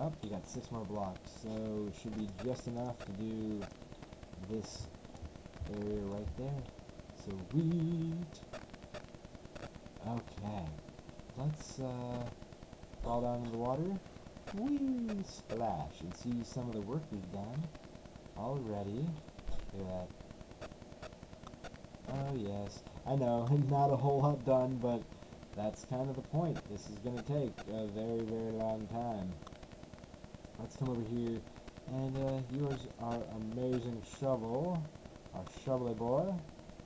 S1: Oh, you got 6 more blocks, so it should be just enough to do this area right there. Sweet. Okay. Let's fall down into the water. Whee! Splash. And see some of the work we've done already. Look at that. Oh yes, I know, not a whole lot done, but that's kind of the point. This is going to take a very, very long time. Let's come over here and use our amazing shovel, our shovelly boy,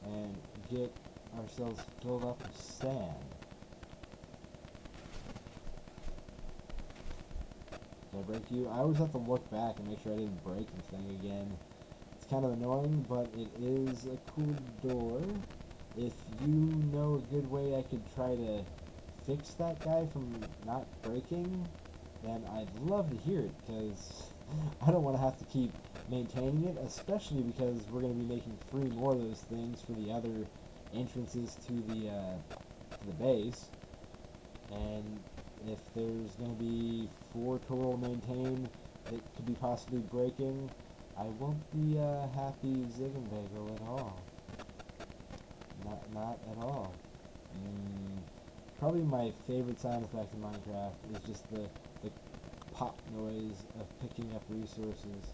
S1: and get ourselves filled up with sand. Did I break you? I always have to look back and make sure I didn't break the thing again. Kind of annoying, but it is a cool door. If you know a good way I could try to fix that guy from not breaking, then I'd love to hear it, because I don't want to have to keep maintaining it, especially because we're going to be making 3 more of those things for the other entrances to the base. And if there's going to be 4 total maintained that could be possibly breaking, I won't be happy Ziegenbagel at all. Not at all. Probably my favorite sound effect in Minecraft is just the pop noise of picking up resources.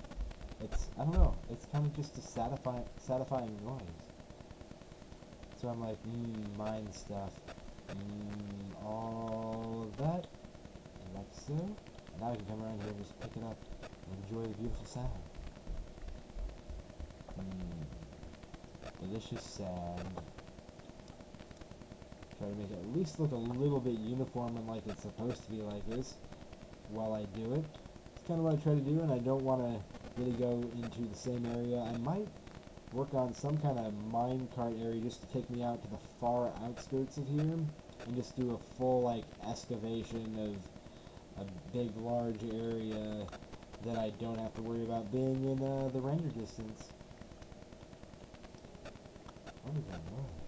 S1: I don't know, it's kind of just a satisfying noise. So I'm like, mine stuff. All of that, like so. And now I can come around here and just pick it up and enjoy the beautiful sound. Delicious sand. Try to make it at least look a little bit uniform and like it's supposed to be like this while I do it. It's kind of what I try to do, and I don't want to really go into the same area. I might work on some kind of minecart area just to take me out to the far outskirts of here and just do a full like excavation of a big large area that I don't have to worry about being in the render distance. What is that noise?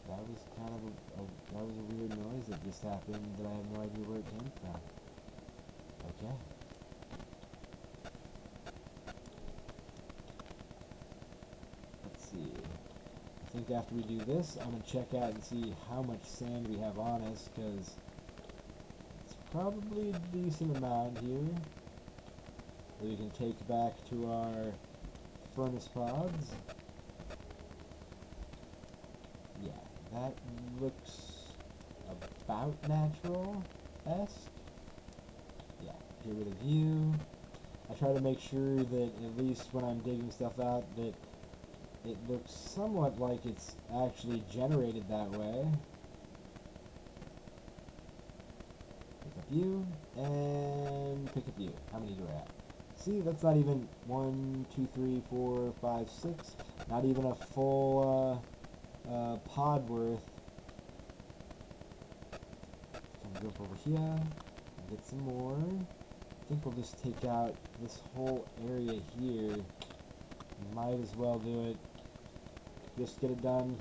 S1: That was kind of that was a weird noise that just happened that I have no idea where it came from. Okay. Let's see. I think after we do this, I'm going to check out and see how much sand we have on us, because it's probably a decent amount here that we can take back to our furnace pods. Yeah, that looks about natural-esque. Yeah, get rid of view. I try to make sure that at least when I'm digging stuff out that it looks somewhat like it's actually generated that way. Pick up view, and pick up view. How many do I have? See, that's not even 1, 2, 3, 4, 5, 6. Not even a full pod worth. Can jump over here and get some more. I think we'll just take out this whole area here. Might as well do it. Just get it done.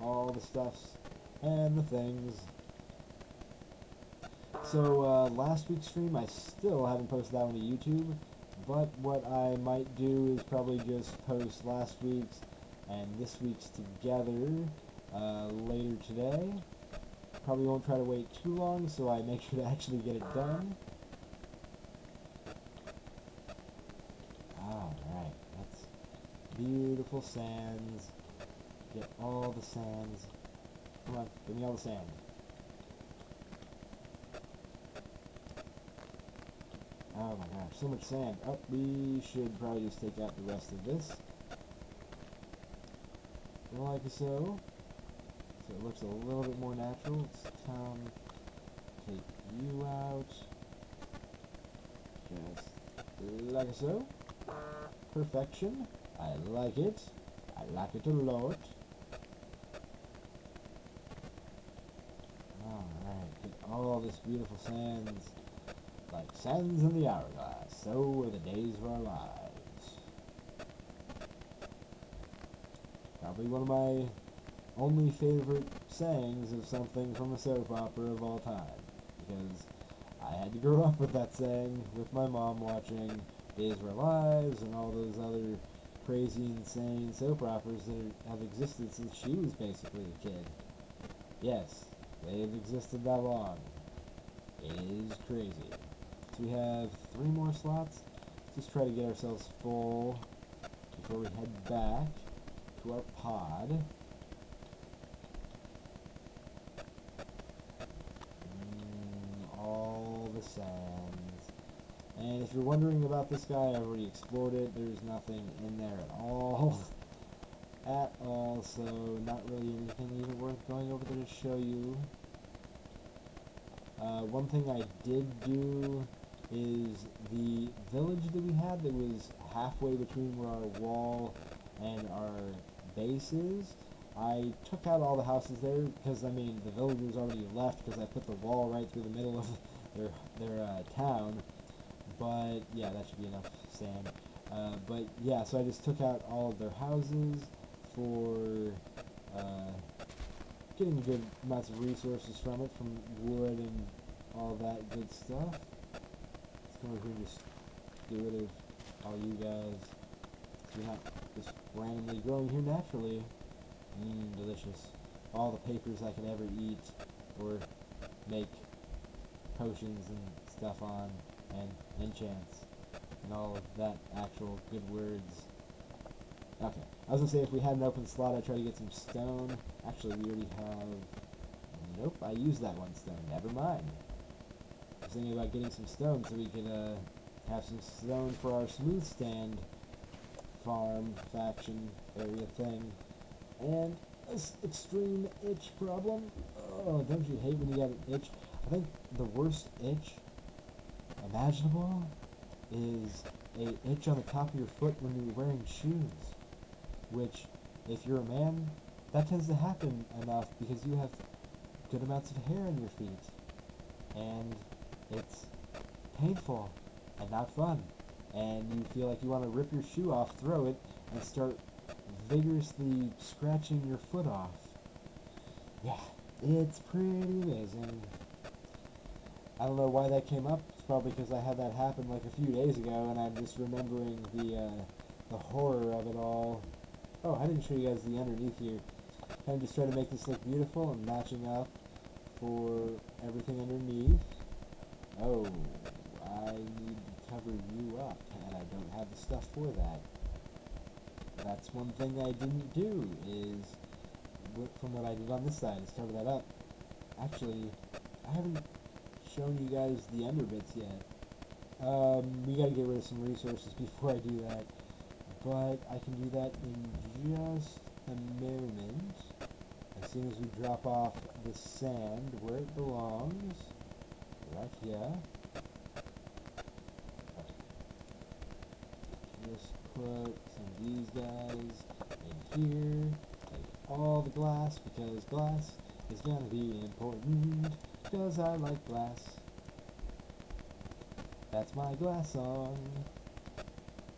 S1: all the stuffs and the things. So last week's stream, I still haven't posted that one to YouTube, but what I might do is probably just post last week's and this week's together later today. Probably won't try to wait too long, so I make sure to actually get it done. Alright, that's beautiful sands. Get all the sands. Come on, give me all the sand. Oh my gosh, so much sand. Oh, we should probably just take out the rest of this. Like so. So it looks a little bit more natural. It's time to take you out. Just like so. Perfection. I like it. I like it a lot. Alright, get all this beautiful sands. Like sands in the hourglass. So are the days of our lives. Probably one of my only favorite sayings of something from a soap opera of all time. Because I had to grow up with that saying with my mom watching Days of Our Lives and all those other crazy, insane soap operas that have existed since she was basically a kid. Yes, they've existed that long. It is crazy. So we have 3 more slots. Let's just try to get ourselves full before we head back to our pod. All the sands. And if you're wondering about this guy, I've already explored it. There's nothing in there at all. At all, so not really anything even worth going over there to show you. One thing I did do is the village that we had that was halfway between where our wall and our base is. I took out all the houses there because, I mean, the villagers already left because I put the wall right through the middle of their town. But, yeah, that should be enough sand. But, yeah, so I just took out all of their houses for getting good amounts of resources from it, from wood and all that good stuff. Let's come over here and just get rid of all you guys. So you're not just randomly growing here naturally. Delicious. All the papers I could ever eat or make potions and stuff on, and enchants, and all of that actual good words. Okay, I was gonna say if we had an open slot, I'd try to get some stone. Actually, we already have... Nope, I used that one stone. Never mind. I was thinking about getting some stone so we could have some stone for our smooth stand farm faction area thing. And this extreme itch problem. Oh, don't you hate when you have an itch? I think the worst itch imaginable is a itch on the top of your foot when you're wearing shoes. Which, if you're a man, that tends to happen enough because you have good amounts of hair on your feet. And it's painful and not fun. And you feel like you want to rip your shoe off, throw it, and start vigorously scratching your foot off. Yeah, it's pretty amazing. I don't know why that came up. It's probably because I had that happen like a few days ago, and I'm just remembering the horror of it all. Oh, I didn't show you guys the underneath here. Kind of just try to make this look beautiful and matching up for everything underneath. Oh, I need to cover you up, and I don't have the stuff for that. That's one thing I didn't do, is, from what I did on this side, is cover that up. Actually, I haven't shown you guys the ender bits yet. We gotta get rid of some resources before I do that. But I can do that in just a moment. As soon as we drop off the sand where it belongs. Right here. Just put some of these guys in here. Take all the glass, because glass is gonna be important. Because I like glass. That's my glass song.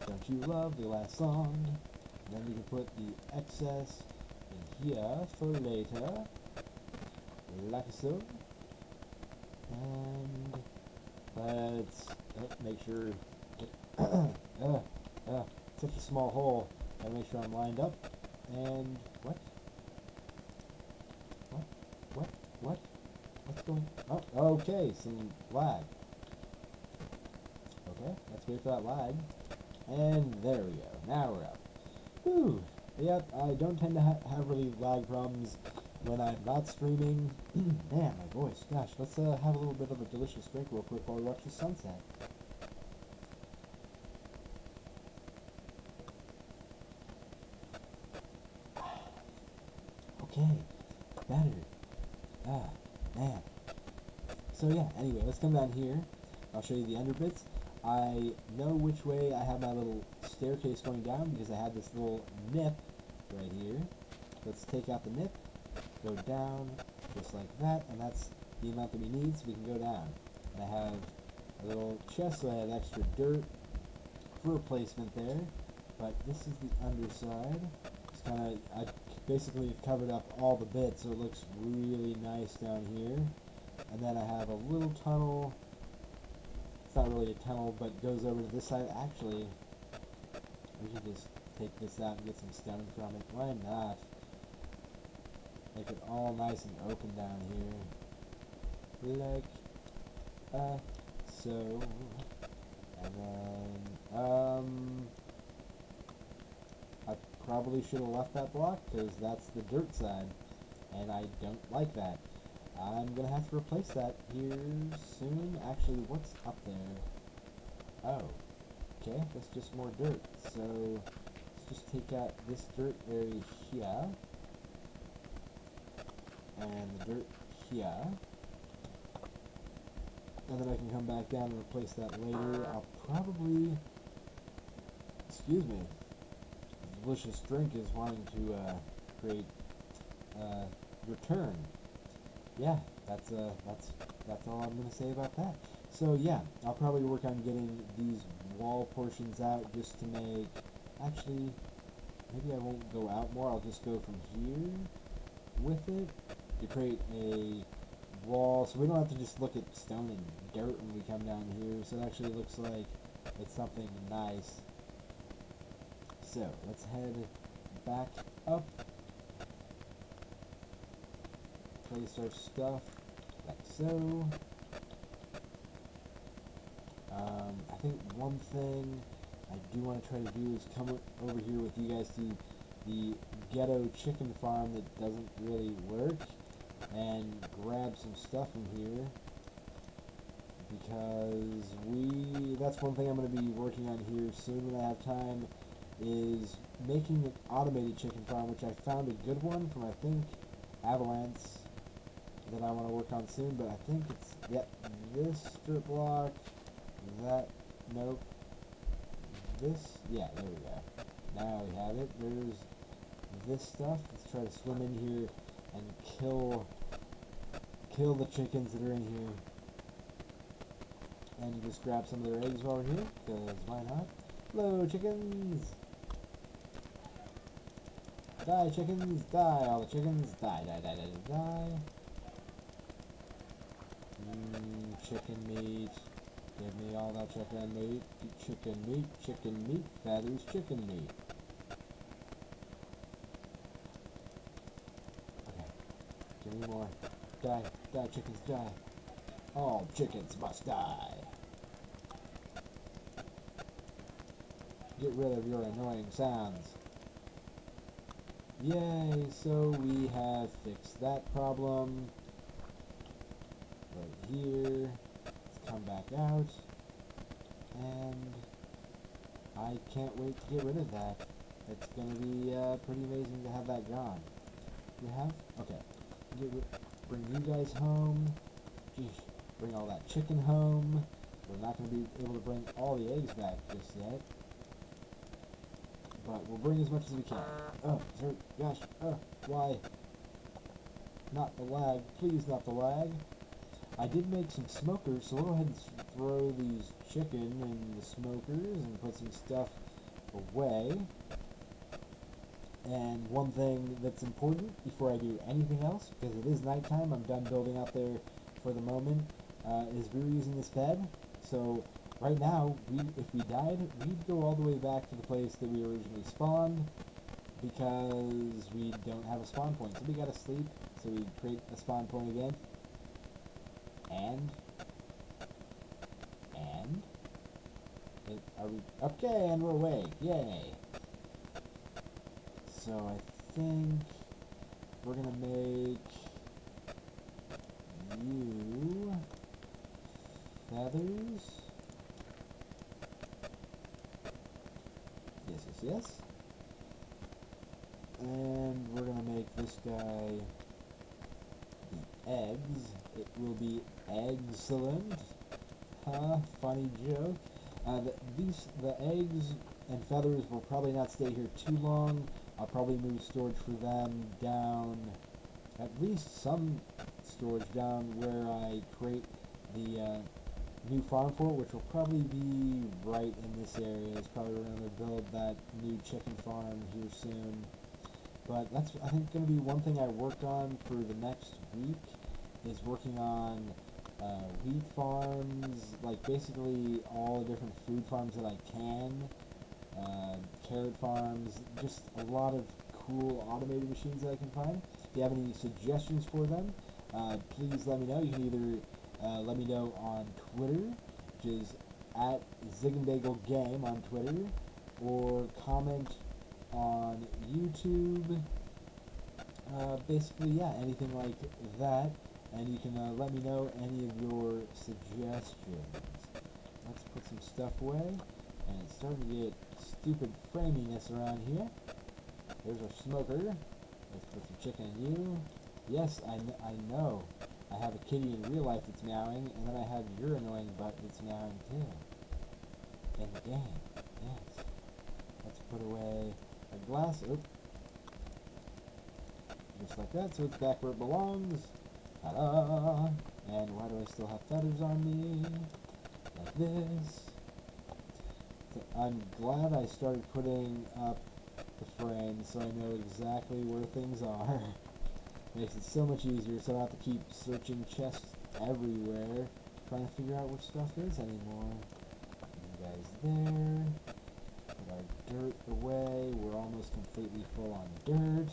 S1: Don't you love the glass song? Then you can put the excess here for later, like so. And let's make sure. Such a small hole. Gotta make sure I'm lined up. And what? What's going? Oh, okay, some lag. Okay, let's wait for that lag. And there we go. Now we're up. Whew. Yep, I don't tend to have really lag problems when I'm not streaming. Man, my voice. Gosh, let's have a little bit of a delicious drink real quick while we watch the sunset. Okay, better. Ah, man. So yeah, anyway, let's come down here. I'll show you the under bits. I know which way I have my little staircase going down because I have this little nip right here. Let's take out the nip, go down just like that, and that's the amount that we need so we can go down. And I have a little chest so I have extra dirt for replacement there, but this is the underside. It's kind of, I basically have covered up all the bits so it looks really nice down here. And then I have a little tunnel. It's not really a tunnel, but goes over to this side. Actually, we should just take this out and get some stone from it. Why not? Make it all nice and open down here. Like, so. And then, I probably should have left that block, because that's the dirt side. And I don't like that. I'm gonna have to replace that here soon. Actually, what's up there? Oh, okay, that's just more dirt. So, let's just take out this dirt area here. And the dirt here. And then I can come back down and replace that later. I'll probably, excuse me, the delicious drink is wanting to create return. Yeah, that's all I'm gonna say about that. So yeah, I'll probably work on getting these wall portions out just to make. Actually, maybe I won't go out more. I'll just go from here with it to create a wall, so we don't have to just look at stone and dirt when we come down here. So it actually looks like it's something nice. So let's head back up. Place our stuff like so. I think one thing I do want to try to do is come over here with you guys to the ghetto chicken farm that doesn't really work and grab some stuff from here, because that's one thing I'm going to be working on here soon when I have time, is making an automated chicken farm, which I found a good one from, I think, Avalanche, that I want to work on soon. But I think it's, yep, this strip block, that, nope, this, yeah, there we go. Now we have it. There's this stuff. Let's try to swim in here and kill the chickens that are in here. And just grab some of their eggs while we're here, because why not? Hello, chickens! Die, chickens, die! All the chickens, die, die, die, die, die. Chicken meat. Give me all that chicken meat. Chicken meat, chicken meat. That is chicken meat. Okay. Give me more. Die, die, chickens, die. All chickens must die. Get rid of your annoying sounds. Yay, so we have fixed that problem. Right here. Let's come back out. And I can't wait to get rid of that. It's going to be pretty amazing to have that gone. You have? Okay. Bring you guys home. Geez, bring all that chicken home. We're not going to be able to bring all the eggs back just yet. But we'll bring as much as we can. Oh, gosh, why? Not the lag. Please, not the lag. I did make some smokers, so we'll go ahead and throw these chicken in the smokers and put some stuff away. And one thing that's important before I do anything else, because it is nighttime, I'm done building out there for the moment, is we're using this bed. So right now, if we died, we'd go all the way back to the place that we originally spawned, because we don't have a spawn point. So we gotta sleep, so we create a spawn point again. And are we okay? And we're awake, yay! So I think we're gonna make you feathers. Yes. And we're gonna make this guy the eggs. It will be excellent. Huh? Funny joke. The eggs and feathers will probably not stay here too long. I'll probably move storage for them down, at least some storage down where I create the new farm for it, which will probably be right in this area. It's probably going to build that new chicken farm here soon. But that's, I think, going to be one thing I worked on for the next week, is working on wheat farms, like basically all the different food farms that I can, carrot farms, just a lot of cool automated machines that I can find. If you have any suggestions for them, please let me know. You can either let me know on Twitter, which is at Ziegenbagel Game on Twitter, or comment on YouTube. Basically, yeah, anything like that. And you can let me know any of your suggestions. Let's put some stuff away. And it's starting to get stupid framiness around here. There's our smoker. Let's put some chicken in you. Yes, I know. I have a kitty in real life that's meowing, and then I have your annoying butt that's meowing too. In the game. Yes. Let's put away a glass. Oop. Just like that, so it's back where it belongs. Ta-da! And why do I still have feathers on me? Like this. So I'm glad I started putting up the frames so I know exactly where things are. Makes it so much easier, so I don't have to keep searching chests everywhere, trying to figure out which stuff is anymore. You guys there. Put our dirt away. We're almost completely full on dirt.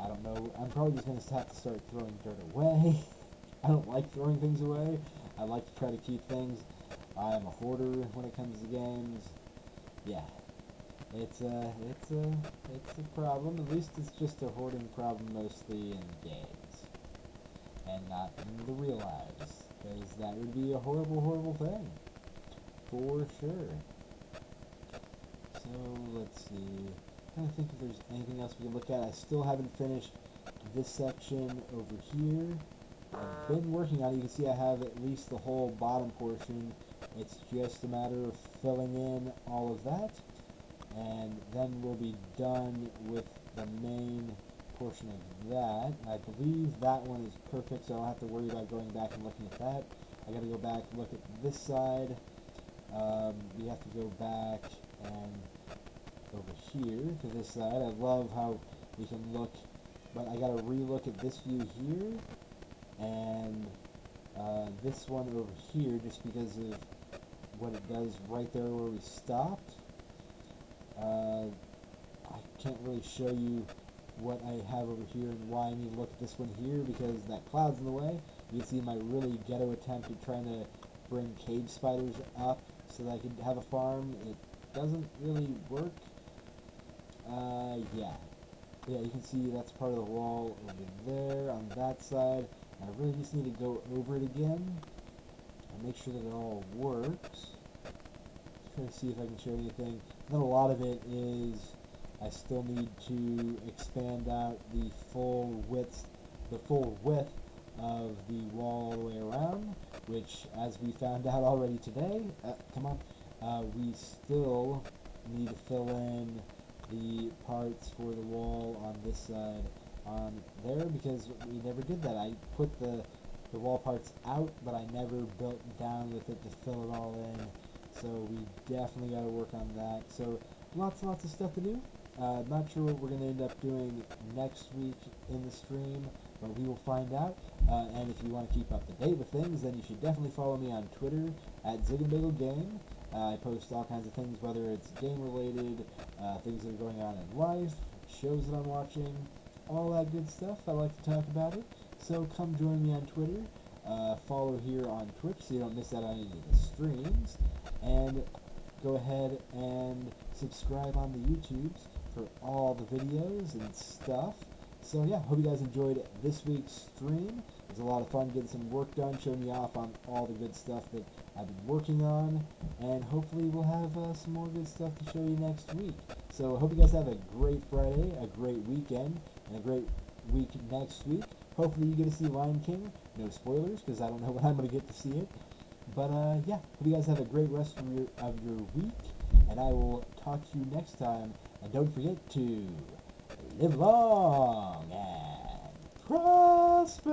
S1: I don't know, I'm probably just going to have to start throwing dirt away. I don't like throwing things away. I like to try to keep things. I am a hoarder when it comes to games. Yeah. It's a problem. At least it's just a hoarding problem mostly in games. And not in the real lives. Because that would be a horrible, horrible thing. For sure. So, let's see. I think if there's anything else we can look at. I still haven't finished this section over here. I've been working on it. You can see I have at least the whole bottom portion. It's just a matter of filling in all of that. And then we'll be done with the main portion of that. I believe that one is perfect, so I don't have to worry about going back and looking at that. I gotta go back and look at this side. We have to go back and over here to this side. I love how we can look, but I gotta re-look at this view here and this one over here, just because of what it does right there where we stopped. I can't really show you what I have over here and why I need to look at this one here, because that cloud's in the way. You can see my really ghetto attempt at trying to bring cave spiders up so that I could have a farm. It doesn't really work. Yeah, you can see that's part of the wall over there on that side. I really just need to go over it again and make sure that it all works. Try to see if I can show anything. And then a lot of it is I still need to expand out the full width of the wall all the way around, which, as we found out already today, we still need to fill in the parts for the wall on this side on there, because we never did that. I put the wall parts out, but I never built down with it to fill it all in. So we definitely got to work on that. So lots and lots of stuff to do. Not sure what we're going to end up doing next week in the stream, but we will find out. And if you want to keep up to date with things, then you should definitely follow me on Twitter at Ziegenbagel Game. I post all kinds of things, whether it's game-related, things that are going on in life, shows that I'm watching, all that good stuff. I like to talk about it. So come join me on Twitter. Follow here on Twitch so you don't miss out on any of the streams. And go ahead and subscribe on the YouTubes for all the videos and stuff. So yeah, hope you guys enjoyed this week's stream. It was a lot of fun getting some work done, showing you off on all the good stuff that I've been working on, and hopefully we'll have some more good stuff to show you next week. So I hope you guys have a great Friday, a great weekend, and a great week next week. Hopefully you get to see Lion King. No spoilers, because I don't know when I'm going to get to see it. But yeah, hope you guys have a great rest of your week, and I will talk to you next time. And don't forget to live long and prosper.